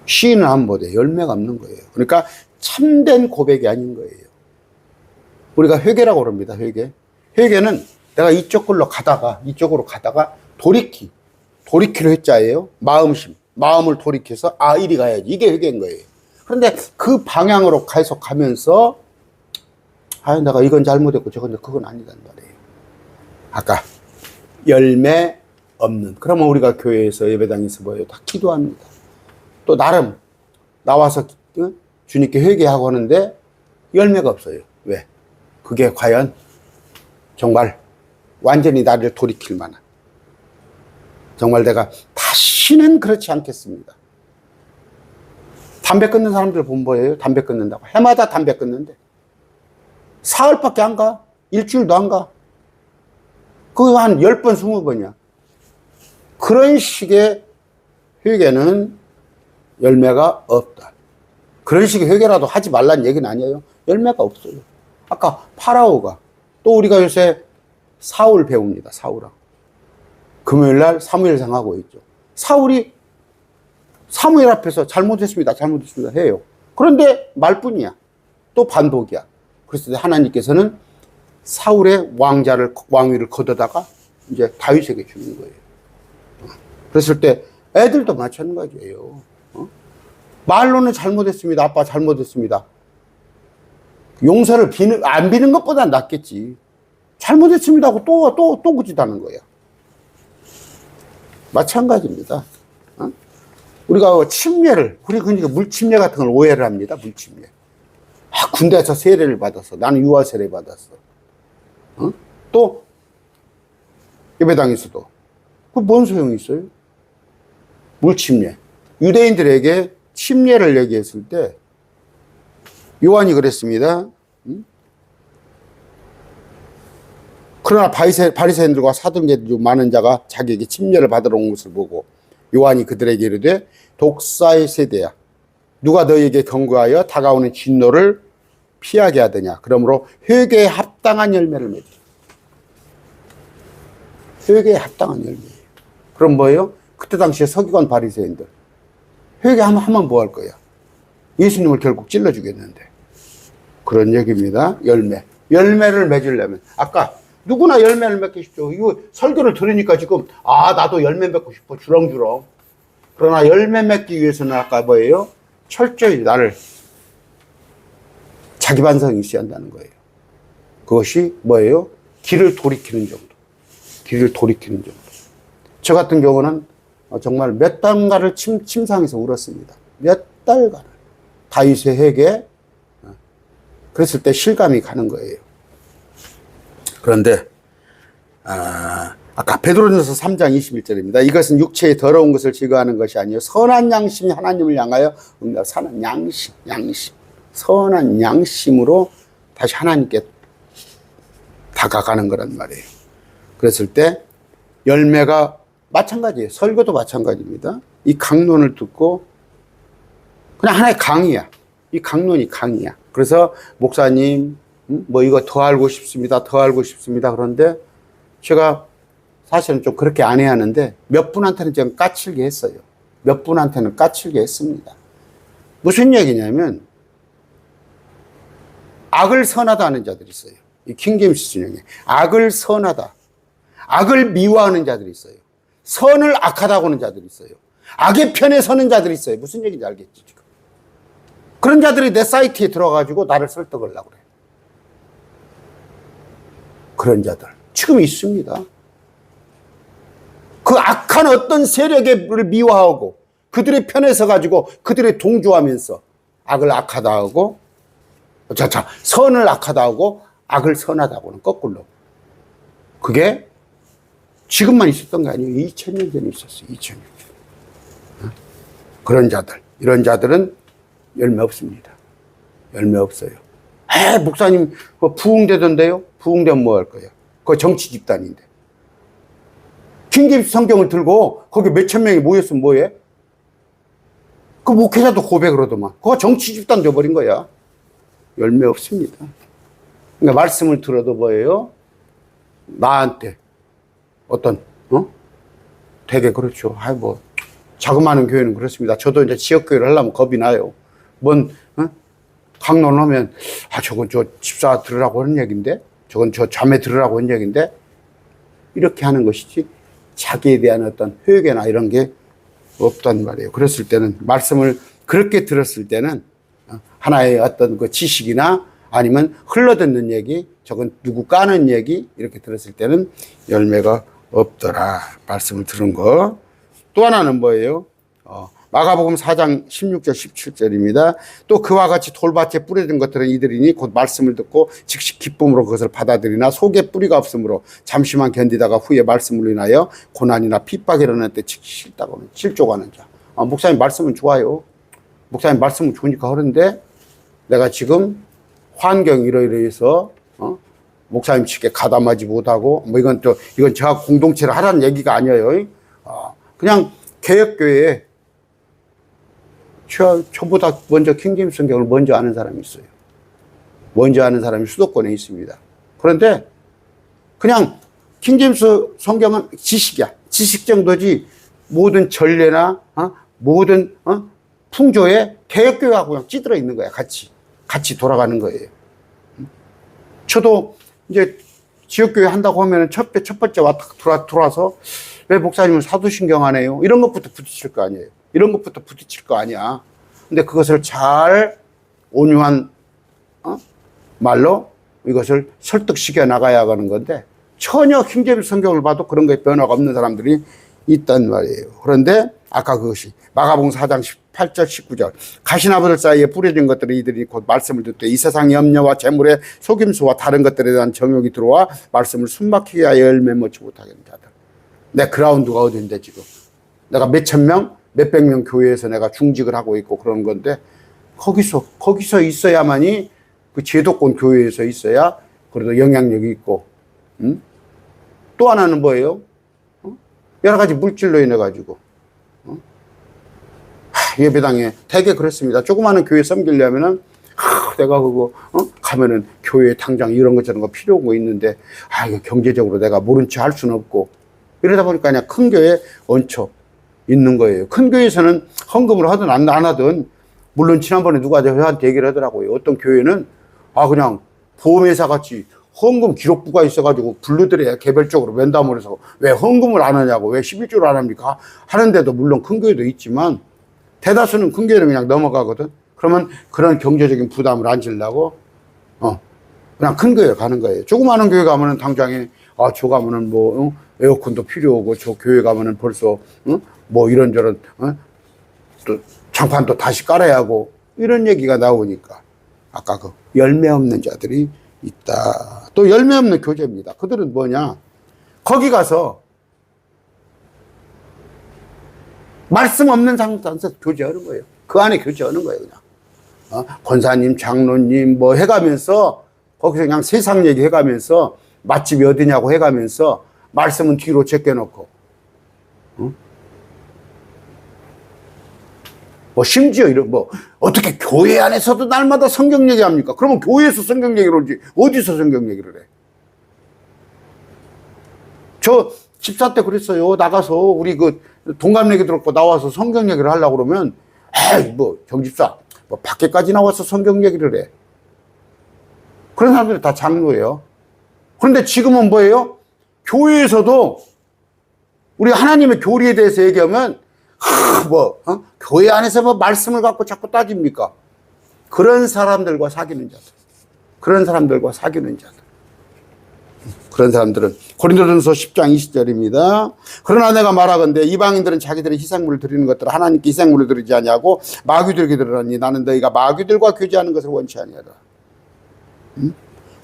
시인을 하면 뭐 돼? 열매가 없는 거예요. 그러니까 참된 고백이 아닌 거예요. 우리가 회개라고 그럽니다. 회개는 내가 이쪽으로 가다가 돌이키로 했자예요. 마음을 돌이켜서 이리 가야지. 이게 회개인 거예요. 그런데 그 방향으로 계속 가면서 내가 이건 잘못했고 저건 그건 아니단 말이에요. 아까 열매 없는. 그러면 우리가 교회에서 예배당에서 뭐예요? 다 기도합니다. 또 나름 나와서 주님께 회개하고 하는데 열매가 없어요. 왜? 그게 과연 정말 완전히 나를 돌이킬 만한 정말 내가 다시는 그렇지 않겠습니다. 담배 끊는 사람들 본 거예요. 담배 끊는다고. 해마다 담배 끊는데. 사흘밖에 안 가. 일주일도 안 가. 그거 한 10번, 20번이야. 그런 식의 회개는 열매가 없다. 그런 식의 회개라도 하지 말라는 얘기는 아니에요. 열매가 없어요. 아까 파라오가, 또 우리가 요새 사울 배웁니다. 사울하고. 금요일날 사무엘상 하고 있죠. 사울이 사무엘 앞에서 잘못했습니다. 잘못했습니다. 해요. 그런데 말뿐이야. 또 반복이야. 그래서 하나님께서는 사울의 왕위를 걷어다가 이제 다윗에게 주는 거예요. 그랬을 때 애들도 마찬가지예요. 말로는 잘못했습니다. 아빠 잘못했습니다. 용서를 안 비는 것보다 낫겠지. 잘못했습니다 하고 또 그짓하는 거야. 마찬가지입니다. 우리가 침례를, 우리 그러니까 물침례 같은 걸 오해를 합니다. 물침례. 군대에서 세례를 받았어. 나는 유아 세례 받았어. 또 예배당에서도 그 뭔 소용이 있어요? 물침례. 유대인들에게 침례를 얘기했을 때 요한이 그랬습니다. 그러나 바리새인들과 사두개인들 많은 자가 자기에게 침례를 받으러 온 것을 보고 요한이 그들에게 이르되 독사의 세대야, 누가 너희에게 경고하여 다가오는 진노를 피하게 하더냐. 그러므로 회개에 합당한 열매를 맺어. 회개에 합당한 열매예요. 그럼 뭐예요? 그때 당시에 서기관 바리새인들 회개하면 뭐 할 거야? 예수님을 결국 찔러 주겠는데. 그런 얘기입니다. 열매를 맺으려면 아까 누구나 열매를 맺고 싶죠. 이거 설교를 들으니까 지금 나도 열매 맺고 싶어 주렁주렁. 그러나 열매 맺기 위해서는 아까 뭐예요? 철저히 나를 자기 반성이 있어야 한다는 거예요. 그것이 뭐예요? 길을 돌이키는 정도. 길을 돌이키는 정도. 저 같은 경우는 정말 몇 달간을 침상에서 울었습니다. 몇 달간을. 다윗의 회개. 그랬을 때 실감이 가는 거예요. 그런데 아까 베드로전서 3장 21절입니다. 이것은 육체의 더러운 것을 제거하는 것이 아니요 선한 양심이 하나님을 향하여 응답하는 양심. 선한 양심으로 다시 하나님께 다가가는 거란 말이에요. 그랬을 때 열매가 마찬가지예요. 설교도 마찬가지입니다. 이 강론을 듣고 그냥 하나의 강의야. 이 강론이 강의야. 그래서 목사님 뭐 이거 더 알고 싶습니다. 더 알고 싶습니다. 그런데 제가 사실은 좀 그렇게 안 해야 하는데 몇 분한테는 좀 까칠게 했어요. 몇 분한테는 까칠게 했습니다. 무슨 얘기냐면 악을 선하다 하는 자들이 있어요. 이 킹제임스 진영에 악을 선하다, 악을 미워하는 자들이 있어요. 선을 악하다고 하는 자들이 있어요. 악의 편에 서는 자들이 있어요. 무슨 얘기인지 알겠지 지금. 그런 자들이 내 사이트에 들어가지고 나를 설득하려고 그래. 그런 자들 지금 있습니다. 그 악한 어떤 세력을 미워하고 그들의 편에 서가지고 그들의 동조하면서 악을 악하다 하고 선을 악하다 하고 악을 선하다고는 거꾸로. 그게 지금만 있었던 게 아니에요. 2000년 전에 있었어요. 2000년 전. 그런 자들, 이런 자들은 열매 없습니다. 열매 없어요. 목사님 부흥되던데요? 부흥되면 뭐 할 거예요? 그거 정치 집단인데. 킹제임스 성경을 들고 거기 몇천 명이 모였으면 뭐해? 그 목회자도 고백을 하더만. 그거 정치 집단 돼버린 거야. 열매 없습니다. 그러니까 말씀을 들어도 뭐예요? 나한테 어떤 되게 그렇죠. 자그마한 교회는 그렇습니다. 저도 이제 지역교회를 하려면 겁이 나요. 강론하면 저건 저 집사 들으라고 하는 얘기인데, 저건 저 자매 들으라고 하는 얘기인데, 이렇게 하는 것이지 자기에 대한 어떤 회개나 이런 게 없단 말이에요. 그랬을 때는 말씀을 그렇게 들었을 때는 하나의 어떤 그 지식이나 아니면 흘러듣는 얘기, 저건 누구 까는 얘기 이렇게 들었을 때는 열매가 없더라. 말씀을 들은 거. 또 하나는 뭐예요? 마가복음 4장 16절 17절입니다. 또 그와 같이 돌밭에 뿌려진 것들은 이들이니 곧 말씀을 듣고 즉시 기쁨으로 그것을 받아들이나 속에 뿌리가 없으므로 잠시만 견디다가 후에 말씀으로 인하여 고난이나 핍박이 일어날 때 즉시 싫다고 하는 실족하는 자. 목사님 말씀은 좋아요. 목사님 말씀은 좋으니까 하는데 내가 지금 환경이 이러이러해서 목사님 측에 가담하지 못하고 뭐 이건 제가 공동체를 하라는 얘기가 아니에요. 그냥 개혁교회에 저보다 먼저 킹제임스 성경을 먼저 아는 사람이 있어요. 먼저 아는 사람이 수도권에 있습니다. 그런데 그냥 킹제임스 성경은 지식이야. 지식 정도지 모든 전례나 모든 풍조에 개혁교회하고 그냥 찌들어 있는 거야. 같이 돌아가는 거예요. 저도 이제 지역교회 한다고 하면 첫 번째 들어와서 왜 목사님은 사도신경 안 해요? 이런 것부터 부딪힐 거 아니에요. 이런 것부터 부딪힐 거 아니야. 근데 그것을 잘 온유한 말로 이것을 설득시켜 나가야 하는 건데 전혀 킹제임스 성경을 봐도 그런 거에 변화가 없는 사람들이 있단 말이에요. 그런데 아까 그것이 마가복음 4장 18절 19절 가시나무들 사이에 뿌려진 것들은 이들이 곧 말씀을 듣되 이 세상 염려와 재물의 속임수와 다른 것들에 대한 정욕이 들어와 말씀을 숨막히게 하여 열매 맺지 못하게 하는 자들. 내 그라운드가 어딘데 지금 내가 몇천 명 몇백 명 교회에서 내가 중직을 하고 있고 그런 건데 거기서 있어야만이 그 제도권 교회에서 있어야 그래도 영향력이 있고 또 하나는 뭐예요? 여러 가지 물질로 인해 가지고 예배당에 되게 그렇습니다. 조그마한 교회 섬기려면은 내가 그거 가면은 교회에 당장 이런 거 저런 거 필요한 거 있는데 이거 경제적으로 내가 모른 체 할 수는 없고 이러다 보니까 그냥 큰 교회에 얹혀 있는 거예요. 큰 교회에서는 헌금을 하든 안 하든 물론 지난번에 누가 저한테 얘기를 하더라고요. 어떤 교회는 그냥 보험회사 같이 헌금 기록부가 있어가지고 불러들여야 개별적으로 면담을 해서 왜 헌금을 안 하냐고 왜 11조를 안 합니까? 하는데도 물론 큰 교회도 있지만 대다수는 큰 교회는 그냥 넘어가거든. 그러면 그런 경제적인 부담을 안 지려고 그냥 큰 교회 가는 거예요. 조그마한 교회 가면은 당장에 저 가면은 뭐 에어컨도 필요하고 저 교회 가면은 벌써 뭐 이런저런 또 장판도 다시 깔아야 하고 이런 얘기가 나오니까 아까 그 열매 없는 자들이 있다. 또 열매 없는 교제입니다. 그들은 뭐냐? 거기 가서 말씀 없는 상태에서 교제하는 거예요. 그 안에 교제하는 거예요, 그냥. 권사님, 장로님 뭐 해가면서 거기서 그냥 세상 얘기 해가면서 맛집이 어디냐고 해가면서 말씀은 뒤로 제껴놓고 뭐 심지어 이런 뭐 어떻게 교회 안에서도 날마다 성경 얘기합니까? 그러면 교회에서 성경 얘기를 하지 어디서 성경 얘기를 해? 저 집사 때 그랬어요. 나가서 우리 그 동갑 얘기 들었고 나와서 성경 얘기를 하려고 그러면 뭐 정집사 뭐 밖에까지 나와서 성경 얘기를 해. 그런 사람들이 다 장로예요. 그런데 지금은 뭐예요? 교회에서도 우리 하나님의 교리에 대해서 얘기하면 교회 안에서 뭐 말씀을 갖고 자꾸 따집니까? 그런 사람들과 사귀는 자들. 그런 사람들은 고린도전서 10장 20절입니다. 그러나 내가 말하건대 이방인들은 자기들의 희생물을 드리는 것들을 하나님께 희생물을 드리지 아니하고 마귀들에게 드리라니 나는 너희가 마귀들과 교제하는 것을 원치 아니하라.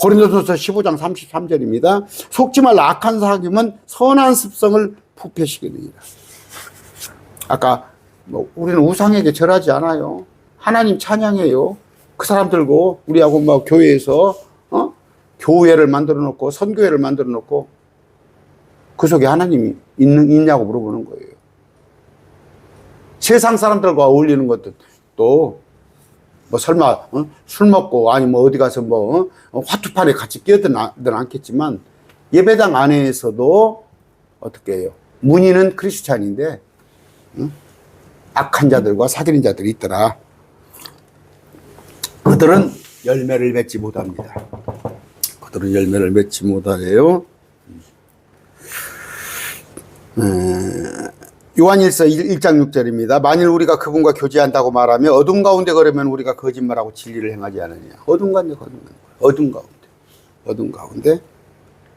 고린도전서 15장 33절입니다. 속지 말라 악한 사귐은 선한 습성을 부패시키느니라. 아까 우리는 우상에게 절하지 않아요. 하나님 찬양해요. 그 사람들고 우리하고 막 교회에서 교회를 만들어 놓고 선교회를 만들어 놓고 그 속에 하나님이 있냐고 물어보는 거예요. 세상 사람들과 어울리는 것도 또 뭐 설마 술 먹고 아니 뭐 어디 가서 뭐 화투판에 같이 끼어든 않겠지만 예배당 안에서도 어떻게 해요? 문의는 크리스찬인데 악한 자들과 사귀는 자들이 있더라. 그들은 열매를 맺지 못합니다. 그들은 열매를 맺지 못하래요. 요한일서 1장 6절입니다. 만일 우리가 그분과 교제한다고 말하며 어둠 가운데 걸으면 우리가 거짓말하고 진리를 행하지 않느냐. 어둠 가운데.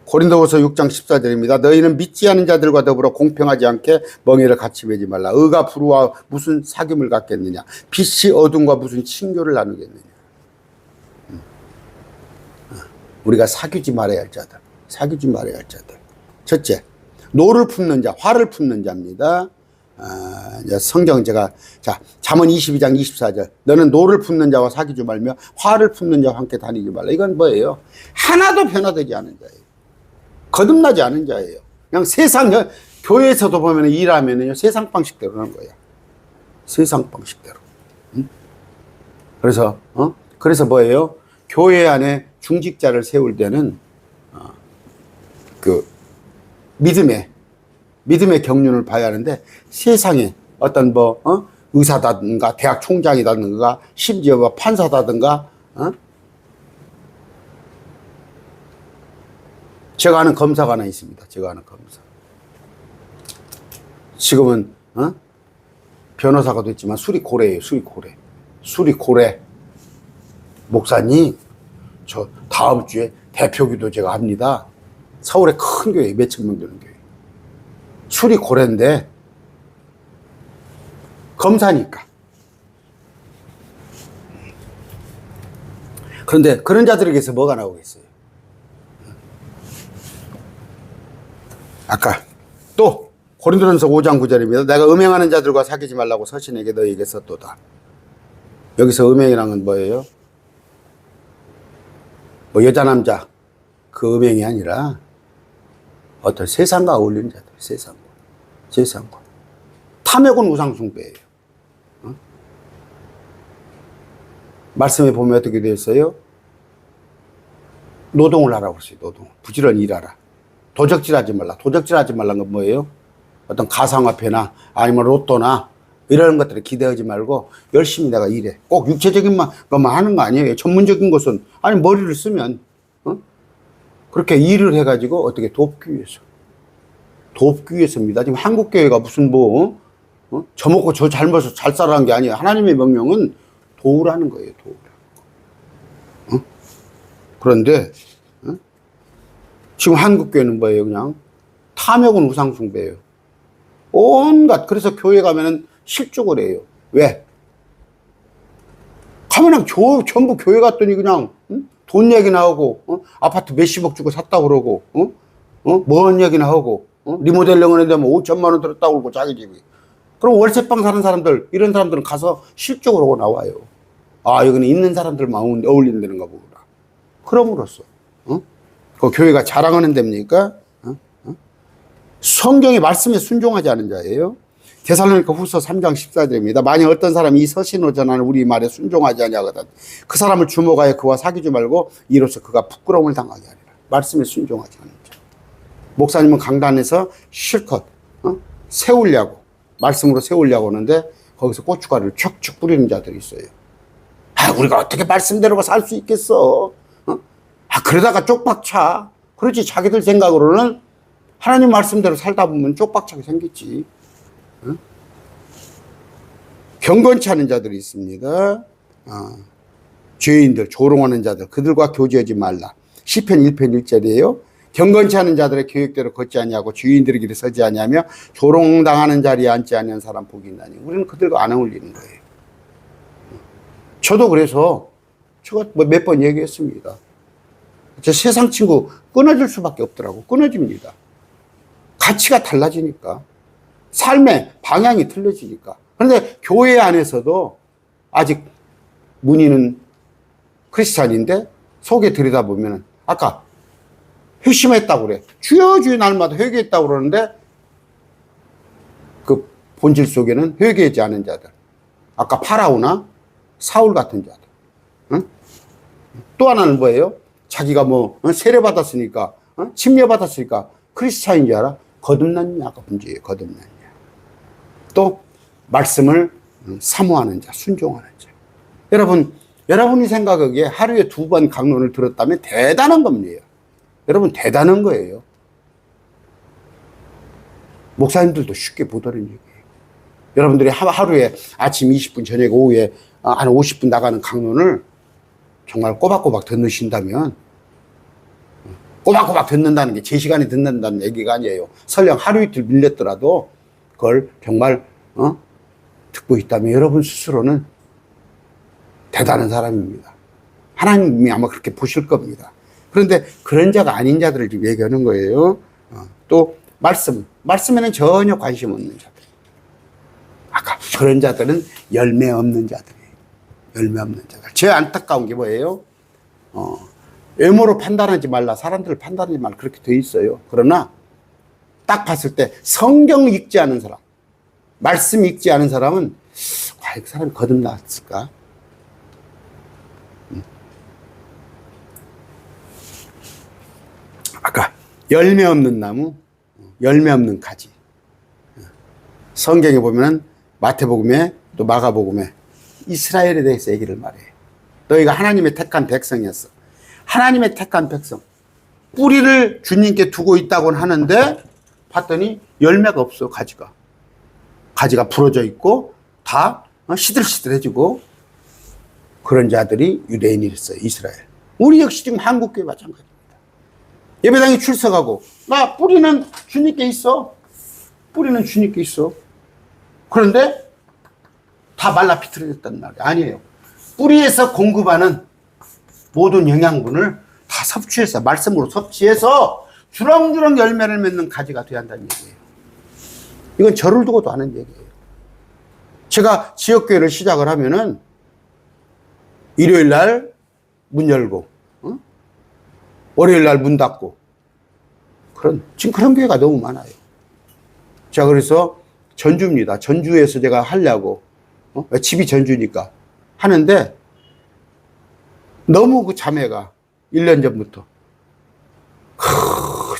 고린도후서 6장 14절입니다. 너희는 믿지 않은 자들과 더불어 공평하지 않게 멍에를 같이 매지 말라. 의가 불의와 무슨 사귐을 갖겠느냐. 빛이 어둠과 무슨 친교를 나누겠느냐. 우리가 사귀지 말아야 할 자들. 사귀지 말아야 할 자들. 첫째, 노를 품는 자, 화를 품는 자입니다. 이제 성경 제가, 자, 잠언 22장 24절. 너는 노를 품는 자와 사귀지 말며 화를 품는 자와 함께 다니지 말라. 이건 뭐예요? 하나도 변화되지 않은 자예요. 거듭나지 않은 자예요. 그냥 세상, 교회에서도 보면 일하면요, 세상 방식대로 하는 거예요. 세상 방식대로. 그래서 뭐예요? 교회 안에 중직자를 세울 때는, 믿음의 경륜을 봐야 하는데, 세상에 어떤 의사다든가, 대학 총장이다든가, 심지어 판사다든가, 제가 아는 검사가 하나 있습니다. 제가 아는 검사. 지금은, 변호사가 됐지만 술이 고래예요. 술이 고래. 목사님, 저 다음 주에 대표기도 제가 합니다. 서울에 큰 교회, 몇천 명 되는 교회. 술이 고래인데, 검사니까. 그런데 그런 자들에게서 뭐가 나오겠어요? 아까 또 고린도전서 5장 9절입니다. 내가 음행하는 자들과 사귀지 말라고 서신에게 너희에게 썼도다. 여기서 음행이란 건 뭐예요? 여자 남자 그 음행이 아니라 어떤 세상과 어울리는 자들, 세상과 탐욕은 우상숭배예요. 말씀에 보면 어떻게 되어 있어요? 노동을 하라고 했어요. 노동. 부지런히 일하라. 도적질하지 말라. 도적질하지 말라는 건 뭐예요? 어떤 가상화폐나 아니면 로또나 이런 것들에 기대하지 말고 열심히 내가 일해. 꼭 육체적인 것만 하는 거 아니에요. 전문적인 것은 아니 머리를 쓰면 그렇게 일을 해가지고 어떻게 돕기 위해서입니다. 지금 한국 교회가 무슨 저 먹고 저 잘못해서 잘 살아라는 게 아니에요. 하나님의 명령은 도우라는 거예요. 그런데 지금 한국 교회는 뭐예요? 그냥 탐욕은 우상숭배예요. 온갖. 그래서 교회 가면은 실족을 해요. 왜? 가면 전부 교회 갔더니 그냥 돈 얘기나 하고 아파트 몇십억 주고 샀다고 그러고 뭔 얘기나 하고 리모델링 하는데 뭐 5천만 원 들었다고 그러고 자기 집이. 그럼 월세방 사는 사람들, 이런 사람들은 가서 실족을 하고 나와요. 아, 여기는 있는 사람들만 어울린다는가 보구나. 그럼으로써 그 교회가 자랑하는 데입니까? 성경의 말씀에 순종하지 않은 자예요. 데살로니가 후서 3장 14절입니다. 만약 어떤 사람이 이 서신으로 전하는 우리 말에 순종하지 아니하거든 그 사람을 주목하여 그와 사귀지 말고 이로써 그가 부끄러움을 당하게 하리라. 말씀에 순종하지 않는 자. 목사님은 강단에서 실컷 세우려고, 말씀으로 세우려고 하는데 거기서 고춧가루를 척척 뿌리는 자들이 있어요. 아, 우리가 어떻게 말씀대로 살 수 있겠어? 그러다가 쪽박차. 그렇지. 자기들 생각으로는 하나님 말씀대로 살다 보면 쪽박차게 생겼지. 경건치 않은 자들이 있습니다. 죄인들, 조롱하는 자들, 그들과 교제하지 말라. 시편 1편 1절이에요. 경건치 않은 자들의 계획대로 걷지 아니하고 주인들의 길에 서지 아니하며 조롱당하는 자리에 앉지 아니한 사람 복이 있나니. 우리는 그들과 안 어울리는 거예요. 저도 그래서 제가 몇 번 얘기했습니다. 제 세상 친구 끊어질 수밖에 없더라고. 끊어집니다. 가치가 달라지니까. 삶의 방향이 틀려지니까. 그런데 교회 안에서도 아직 문의는 크리스찬인데 속에 들여다보면 아까 회심했다고 그래. 주여 주여 날마다 회개했다고 그러는데 그 본질 속에는 회개하지 않은 자들. 아까 파라오나 사울 같은 자들. 응? 또 하나는 뭐예요? 자기가 세례받았으니까, 침례받았으니까 크리스찬인 줄 알아? 거듭났냐가 문제예요. 거듭났냐. 또 말씀을 사모하는 자, 순종하는 자. 여러분이 생각하기에 하루에 2번 강론을 들었다면 대단한 겁니다. 여러분 대단한 거예요. 목사님들도 쉽게 못 하는 얘기예요. 여러분들이 하루에 아침 20분, 저녁 오후에 한 50분 나가는 강론을 정말 꼬박꼬박 듣는다면 꼬박꼬박 듣는다는 게 제 시간에 듣는다는 얘기가 아니에요. 설령 하루 이틀 밀렸더라도 그걸 정말 듣고 있다면 여러분 스스로는 대단한 사람입니다. 하나님이 아마 그렇게 보실 겁니다. 그런데 그런 자가 아닌 자들을 지금 얘기하는 거예요. 또 말씀에는 전혀 관심 없는 자들. 아까 그런 자들은 열매 없는 자들이에요. 열매 없는 자들. 제일 안타까운 게 뭐예요? 외모로 판단하지 말라. 사람들을 판단하지 말라. 그렇게 돼 있어요. 그러나 딱 봤을 때 성경 읽지 않은 사람, 말씀 읽지 않은 사람은 과연 그 사람이 거듭났을까? 아까 열매 없는 나무, 열매 없는 가지. 성경에 보면 마태복음에 또 마가복음에 이스라엘에 대해서 얘기를 말해요. 너희가 하나님의 택한 백성이었어. 하나님의 택한 백성. 뿌리를 주님께 두고 있다고는 하는데 봤더니 열매가 없어, 가지가. 가지가 부러져 있고 다 시들시들해지고 그런 자들이 유대인이 있어요, 이스라엘. 우리 역시 지금 한국교회 마찬가지입니다. 예배당에 출석하고 나 뿌리는 주님께 있어. 뿌리는 주님께 있어. 그런데 다 말라 비틀어졌단 말이에요. 아니에요. 뿌리에서 공급하는 모든 영양분을 다 섭취해서 말씀으로 섭취해서 주렁주렁 열매를 맺는 가지가 돼야 한다는 얘기예요. 이건 저를 두고도 하는 얘기예요. 제가 지역교회를 시작을 하면은 일요일 날 문 열고 월요일 날 문 닫고 지금 그런 교회가 너무 많아요. 제가 그래서 전주입니다. 전주에서 제가 하려고 집이 전주니까 하는데 너무 그 자매가 1년 전부터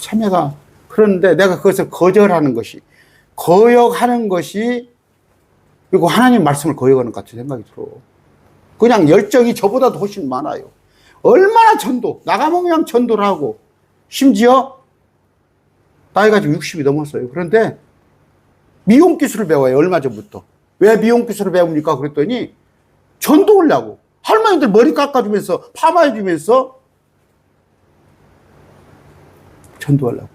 자매가 그러는데 내가 그것을 거절하는 것이 거역하는 것이 그리고 하나님 말씀을 거역하는 것 같은 생각이 들어. 그냥 열정이 저보다도 훨씬 많아요. 얼마나 나가몽양 전도를 하고 심지어 나이가 지금 60이 넘었어요. 그런데 미용 기술을 배워요. 얼마 전부터. 왜 미용 기술을 배웁니까? 그랬더니 전도하려고. 할머니들 머리 깎아주면서 파마해주면서 전도하려고.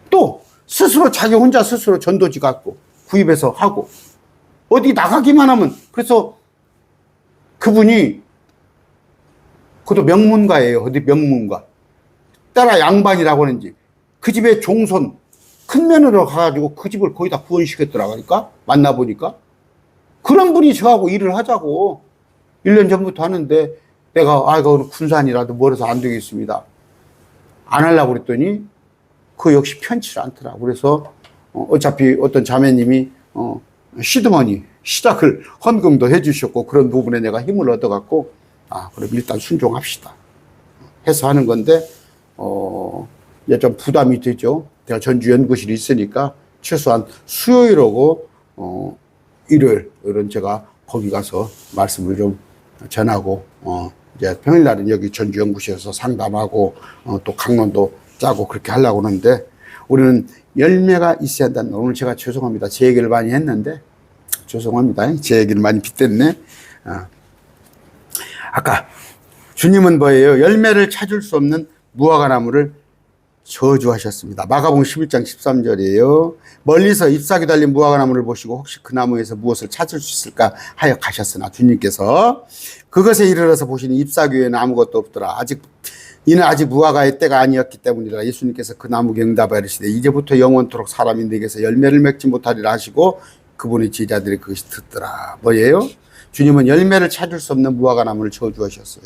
또 스스로 자기 혼자 스스로 전도지 갖고 구입해서 하고 어디 나가기만 하면 그래서 그분이 그것도 명문가예요. 어디 명문가. 따라 양반이라고 하는지 그 집에 종손 큰 며느리로 가가지고 그 집을 거의 다 구원시켰더라고. 그러니까 만나보니까 그런 분이 저하고 일을 하자고 1년 전부터 하는데 내가 이거 군산이라도 멀어서 안 되겠습니다. 안 하려고 그랬더니 그 역시 편치를 않더라고. 그래서 어차피 어떤 자매님이 시드머니 시작을 헌금도 해주셨고 그런 부분에 내가 힘을 얻어갖고 그럼 일단 순종합시다 해서 하는 건데 이제 좀 부담이 되죠. 제가 전주 연구실이 있으니까 최소한 수요일하고 일요일은 제가 거기 가서 말씀을 좀 전하고 이제 평일날은 여기 전주 연구실에서 상담하고 또 강론도 짜고 그렇게 하려고 하는데 우리는 열매가 있어야 한다는 오늘 제가 죄송합니다. 제 얘기를 많이 했는데 죄송합니다. 제 얘기를 많이 빗댔네. 아까 주님은 뭐예요? 열매를 찾을 수 없는 무화과 나무를 저주하셨습니다. 마가복음 11장 13절이에요. 멀리서 잎사귀 달린 무화과 나무를 보시고 혹시 그 나무에서 무엇을 찾을 수 있을까 하여 가셨으나 주님께서 그것에 이르러서 보시니 잎사귀 외에는 아무것도 없더라. 이는 아직 무화과의 때가 아니었기 때문이라. 예수님께서 그 나무에 응답하시되 이제부터 영원토록 사람이 내게서 열매를 맺지 못하리라 하시고 그분의 제자들이 그것이 듣더라. 뭐예요? 주님은 열매를 찾을 수 없는 무화과 나무를 저주하셨어요.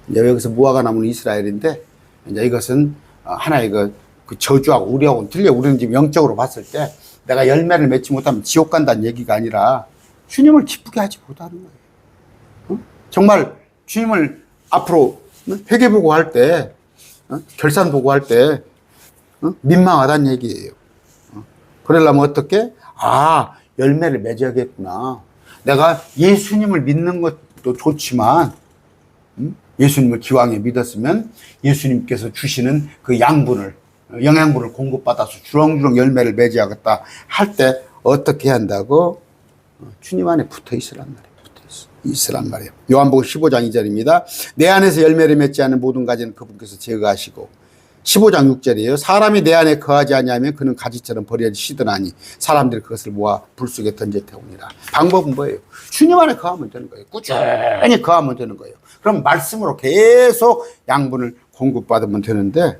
이제 여기서 무화과 나무는 이스라엘인데 이제 이것은 하나의 그 저주하고 우리하고는 틀려. 우리는 지금 영적으로 봤을 때 내가 열매를 맺지 못하면 지옥 간다는 얘기가 아니라 주님을 기쁘게 하지 못하는 거예요. 정말 주님을 앞으로 회개보고 때 결산 보고할 때 민망하다는 얘기예요. 그러려면 어떻게? 열매를 맺어야겠구나. 내가 예수님을 믿는 것도 좋지만 예수님을 기왕에 믿었으면 예수님께서 주시는 그 영양분을 공급받아서 주렁주렁 열매를 맺어야겠다 할 때 어떻게 한다고? 주님 안에 붙어 있으란 말이에요. 있으란 말이에요. 요한복음 15장 2절입니다. 내 안에서 열매를 맺지 않는 모든 가지는 그분께서 제거하시고 15장 6절이에요. 사람이 내 안에 거하지 아니하면 그는 가지처럼 버려지시더나니 사람들이 그것을 모아 불 속에 던져태우니라. 방법은 뭐예요? 주님 안에 거하면 되는 거예요. 꾸준히 거하면 되는 거예요. 그럼 말씀으로 계속 양분을 공급받으면 되는데,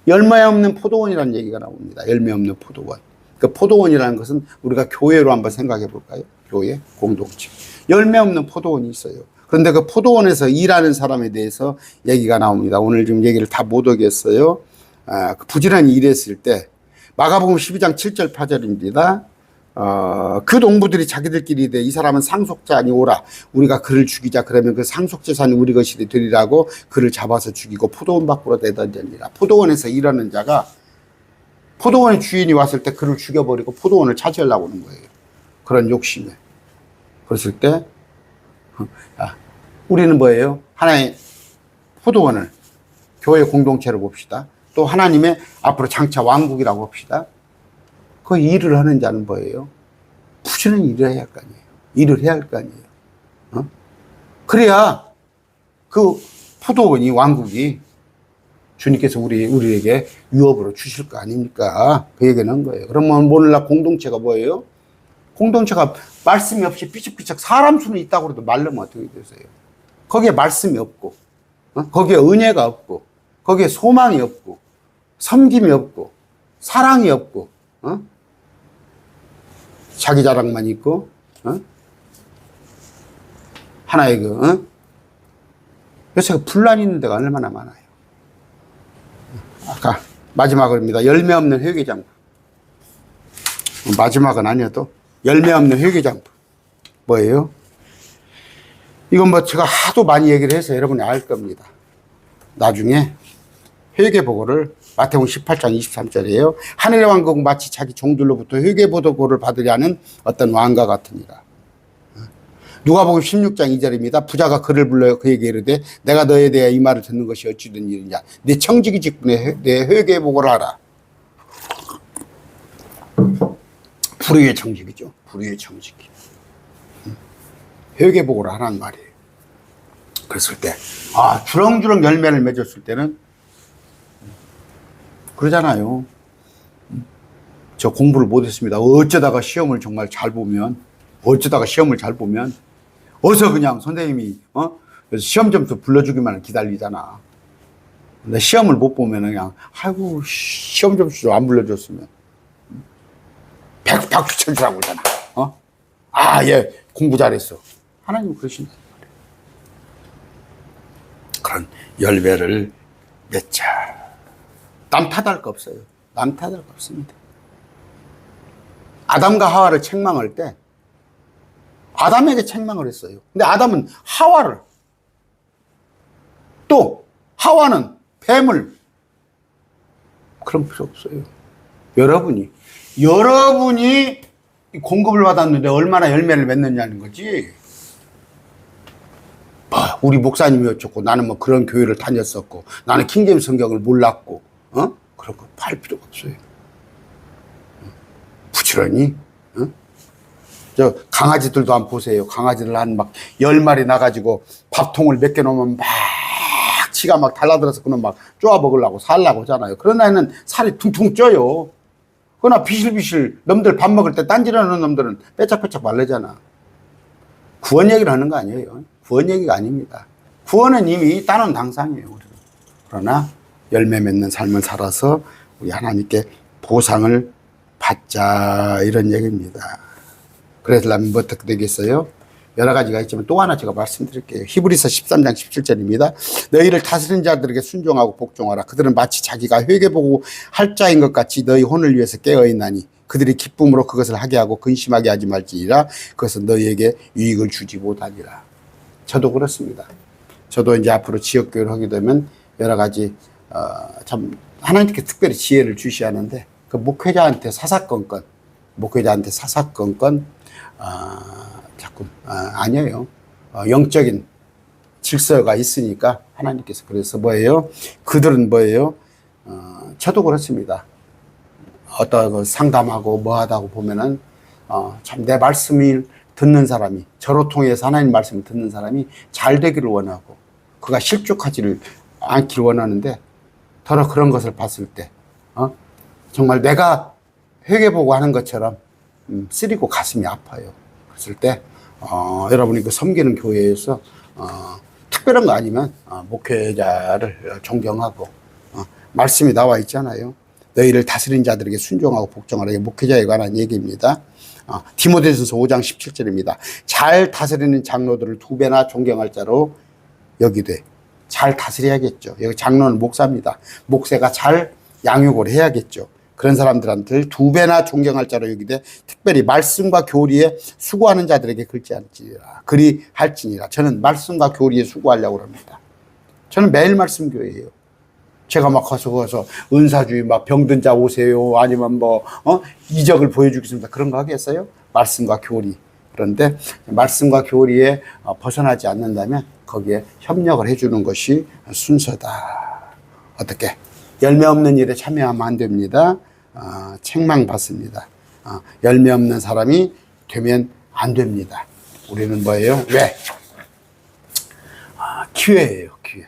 열매 없는 포도원이라는 얘기가 나옵니다. 열매 없는 포도원. 그 포도원이라는 것은 우리가 교회로 한번 생각해 볼까요? 교회, 공동체. 열매 없는 포도원이 있어요. 그런데 그 포도원에서 일하는 사람에 대해서 얘기가 나옵니다. 오늘 좀 얘기를 다 못 하겠어요. 부지런히 일했을 때, 마가복음 12장 7절 8절입니다. 그 농부들이 자기들끼리 이르되 이 사람은 상속자 아니오라. 우리가 그를 죽이자. 그러면 그 상속재산이 우리 것이 되리라고 그를 잡아서 죽이고 포도원 밖으로 내던지니라. 포도원에서 일하는 자가 포도원의 주인이 왔을 때 그를 죽여버리고 포도원을 차지하려고 하는 거예요. 그런 욕심에. 그랬을 때 우리는 뭐예요? 하나의 포도원을, 교회 공동체를 봅시다. 또 하나님의 앞으로 장차 왕국이라고 봅시다. 그 일을 하는 자는 뭐예요? 부지런히 일을 해야 할 거 아니에요. 일을 해야 할 거 아니에요. 그래야 그 포도원이, 왕국이 주님께서 우리에게 유업으로 주실 거 아닙니까? 그 얘기는 한 거예요. 그러면 오늘날 공동체가 뭐예요? 공동체가 말씀이 없이 삐죽삐죽 사람 수는 있다고 해도 말르면 어떻게 되세요? 거기에 말씀이 없고, 거기에 은혜가 없고, 거기에 소망이 없고, 섬김이 없고, 사랑이 없고, 자기 자랑만 있고, 하나의 요새 분란이 있는 데가 얼마나 많아요. 아까 마지막입니다. 열매 없는 회개장부. 마지막은 아니어도 열매 없는 회개장부. 뭐예요? 이건 뭐 제가 하도 많이 얘기를 해서 여러분이 알 겁니다. 나중에 회개보고를, 마태복음 18장 23절이에요. 하늘의 왕국은 마치 자기 종들로부터 회개보고를 받으려 하는 어떤 왕과 같으니라. 누가복음 16장 2절입니다. 부자가 그를 불러 그에게 이르되 내가 너에 대해 이 말을 듣는 것이 어찌 된 일이냐. 네 청지기 직분에 내 회개보고를 하라. 불의의 청지기죠. 불의의 청지기. 회개보고를 하라는 말이에요. 그랬을 때, 주렁주렁 열매를 맺었을 때는 그러잖아요. 저 공부를 못했습니다. 어쩌다가 시험을 정말 잘 보면, 어서 그냥 선생님이 시험 점수 불러주기만 기다리잖아. 근데 시험을 못 보면 그냥 아이고 시험 점수 좀 안 불러줬으면 박수 쳐주라고 그러잖아. 얘 공부 잘했어. 하나님 그러신다. 그런 열매를 맺자. 남 탓할 거 없어요. 남 탓할 거 없습니다. 아담과 하와를 책망할 때 아담에게 책망을 했어요. 근데 아담은 하와를, 또 하와는 뱀을. 그런 필요 없어요. 여러분이 공급을 받았는데 얼마나 열매를 맺느냐는 거지. 우리 목사님이 어쩌고, 나는 뭐 그런 교회를 다녔었고, 나는 킹제임스 성경을 몰랐고, 그런 거 할 필요가 없어요. 부지런히, 저 강아지들도 한번 보세요. 강아지들 한 막 10마리 나가지고 밥통을 몇 개 놓으면 막 치가 막 달라들어서 그는 막 쪼아 먹으려고 살라고 하잖아요. 그런 애는 살이 퉁퉁 쪄요. 그러나 비실비실 놈들 밥 먹을 때 딴지르는 놈들은 빼짝빼짝 말르잖아. 구원 얘기를 하는 거 아니에요. 구원 얘기가 아닙니다. 구원은 이미 따놓은 당상이에요. 그러나 열매 맺는 삶을 살아서 우리 하나님께 보상을 받자, 이런 얘기입니다. 그래서라면 뭐 어떻게 되겠어요? 여러 가지가 있지만 또 하나 제가 말씀드릴게요. 히브리서 13장 17절입니다. 너희를 다스리는 자들에게 순종하고 복종하라. 그들은 마치 자기가 회개보고 할 자인 것 같이 너희 혼을 위해서 깨어있나니 그들이 기쁨으로 그것을 하게 하고 근심하게 하지 말지니라. 그것은 너희에게 유익을 주지 못하니라. 저도 그렇습니다. 저도 이제 앞으로 지역교회를 하게 되면 여러 가지 참 하나님께 특별히 지혜를 주시하는데, 그 목회자한테 사사건건 자꾸 아니에요. 영적인 질서가 있으니까 하나님께서 그래서 뭐예요? 그들은 뭐예요? 저도 그렇습니다. 어떤 상담하고 뭐하다고 보면은 참 내 말씀을 듣는 사람이, 저로 통해서 하나님 말씀을 듣는 사람이 잘 되기를 원하고 그가 실족하지를 않기를 원하는데 더러 그런 것을 봤을 때 정말 내가 회개보고 하는 것처럼 쓰리고 가슴이 아파요. 그랬을 때 여러분이 그 섬기는 교회에서 특별한 거 아니면 목회자를 존경하고 말씀이 나와 있잖아요. 너희를 다스린 자들에게 순종하고 복종하라. 목회자에 관한 얘기입니다. 디모데전서 5장 17절입니다. 잘 다스리는 장로들을 2배나 존경할 자로 여기되. 잘 다스려야겠죠. 여기 장로는 목사입니다. 목사가 잘 양육을 해야겠죠. 그런 사람들한테 2배나 존경할 자로 여기되 특별히 말씀과 교리에 수고하는 자들에게 그리 할지니라. 저는 말씀과 교리에 수고하려고 합니다. 저는 매일 말씀 교회예요. 제가 막 가서 은사주의 막 병든 자 오세요. 아니면 이적을 보여주겠습니다. 그런 거 하겠어요? 말씀과 교리. 그런데 말씀과 교리에 벗어나지 않는다면 거기에 협력을 해주는 것이 순서다. 어떻게? 열매 없는 일에 참여하면 안 됩니다. 책망받습니다. 열매 없는 사람이 되면 안 됩니다. 우리는 뭐예요? 왜? 기회예요, 기회.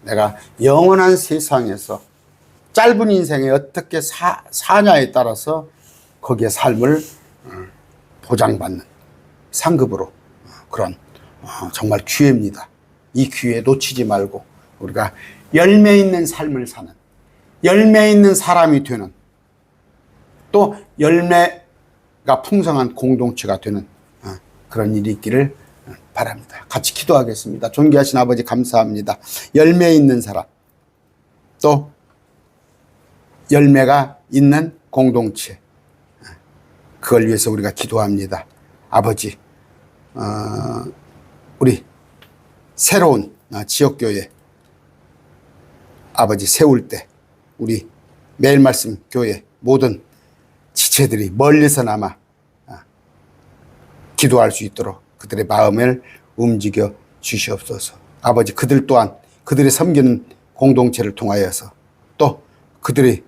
내가 영원한 세상에서 짧은 인생에 어떻게 사냐에 따라서 거기에 삶을 보장받는 상급으로 그런 정말 기회입니다. 이 기회 놓치지 말고 우리가 열매 있는 삶을 사는, 열매 있는 사람이 되는, 또 열매가 풍성한 공동체가 되는 그런 일이 있기를 바랍니다. 같이 기도하겠습니다. 존귀하신 아버지 감사합니다. 열매 있는 사람, 또 열매가 있는 공동체, 그걸 위해서 우리가 기도합니다. 아버지, 우리 새로운 지역교회 아버지 세울 때 우리 매일 말씀 교회 모든 지체들이 멀리서나마 기도할 수 있도록 그들의 마음을 움직여 주시옵소서. 아버지, 그들 또한 그들의 섬기는 공동체를 통하여서 또 그들이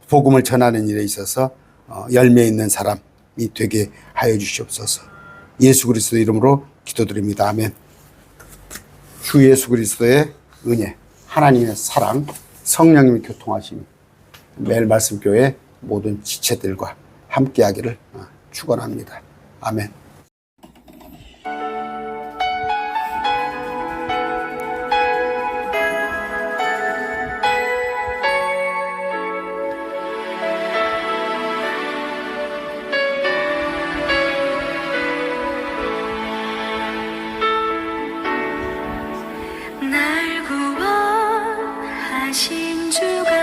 복음을 전하는 일에 있어서 열매 있는 사람이 되게 하여 주시옵소서. 예수 그리스도 이름으로 기도드립니다. 아멘. 주 예수 그리스도의 은혜, 하나님의 사랑, 성령님의 교통하심, 매일 말씀 교회 모든 지체들과 함께하기를 축원합니다. 아멘. 날 구원하신 주가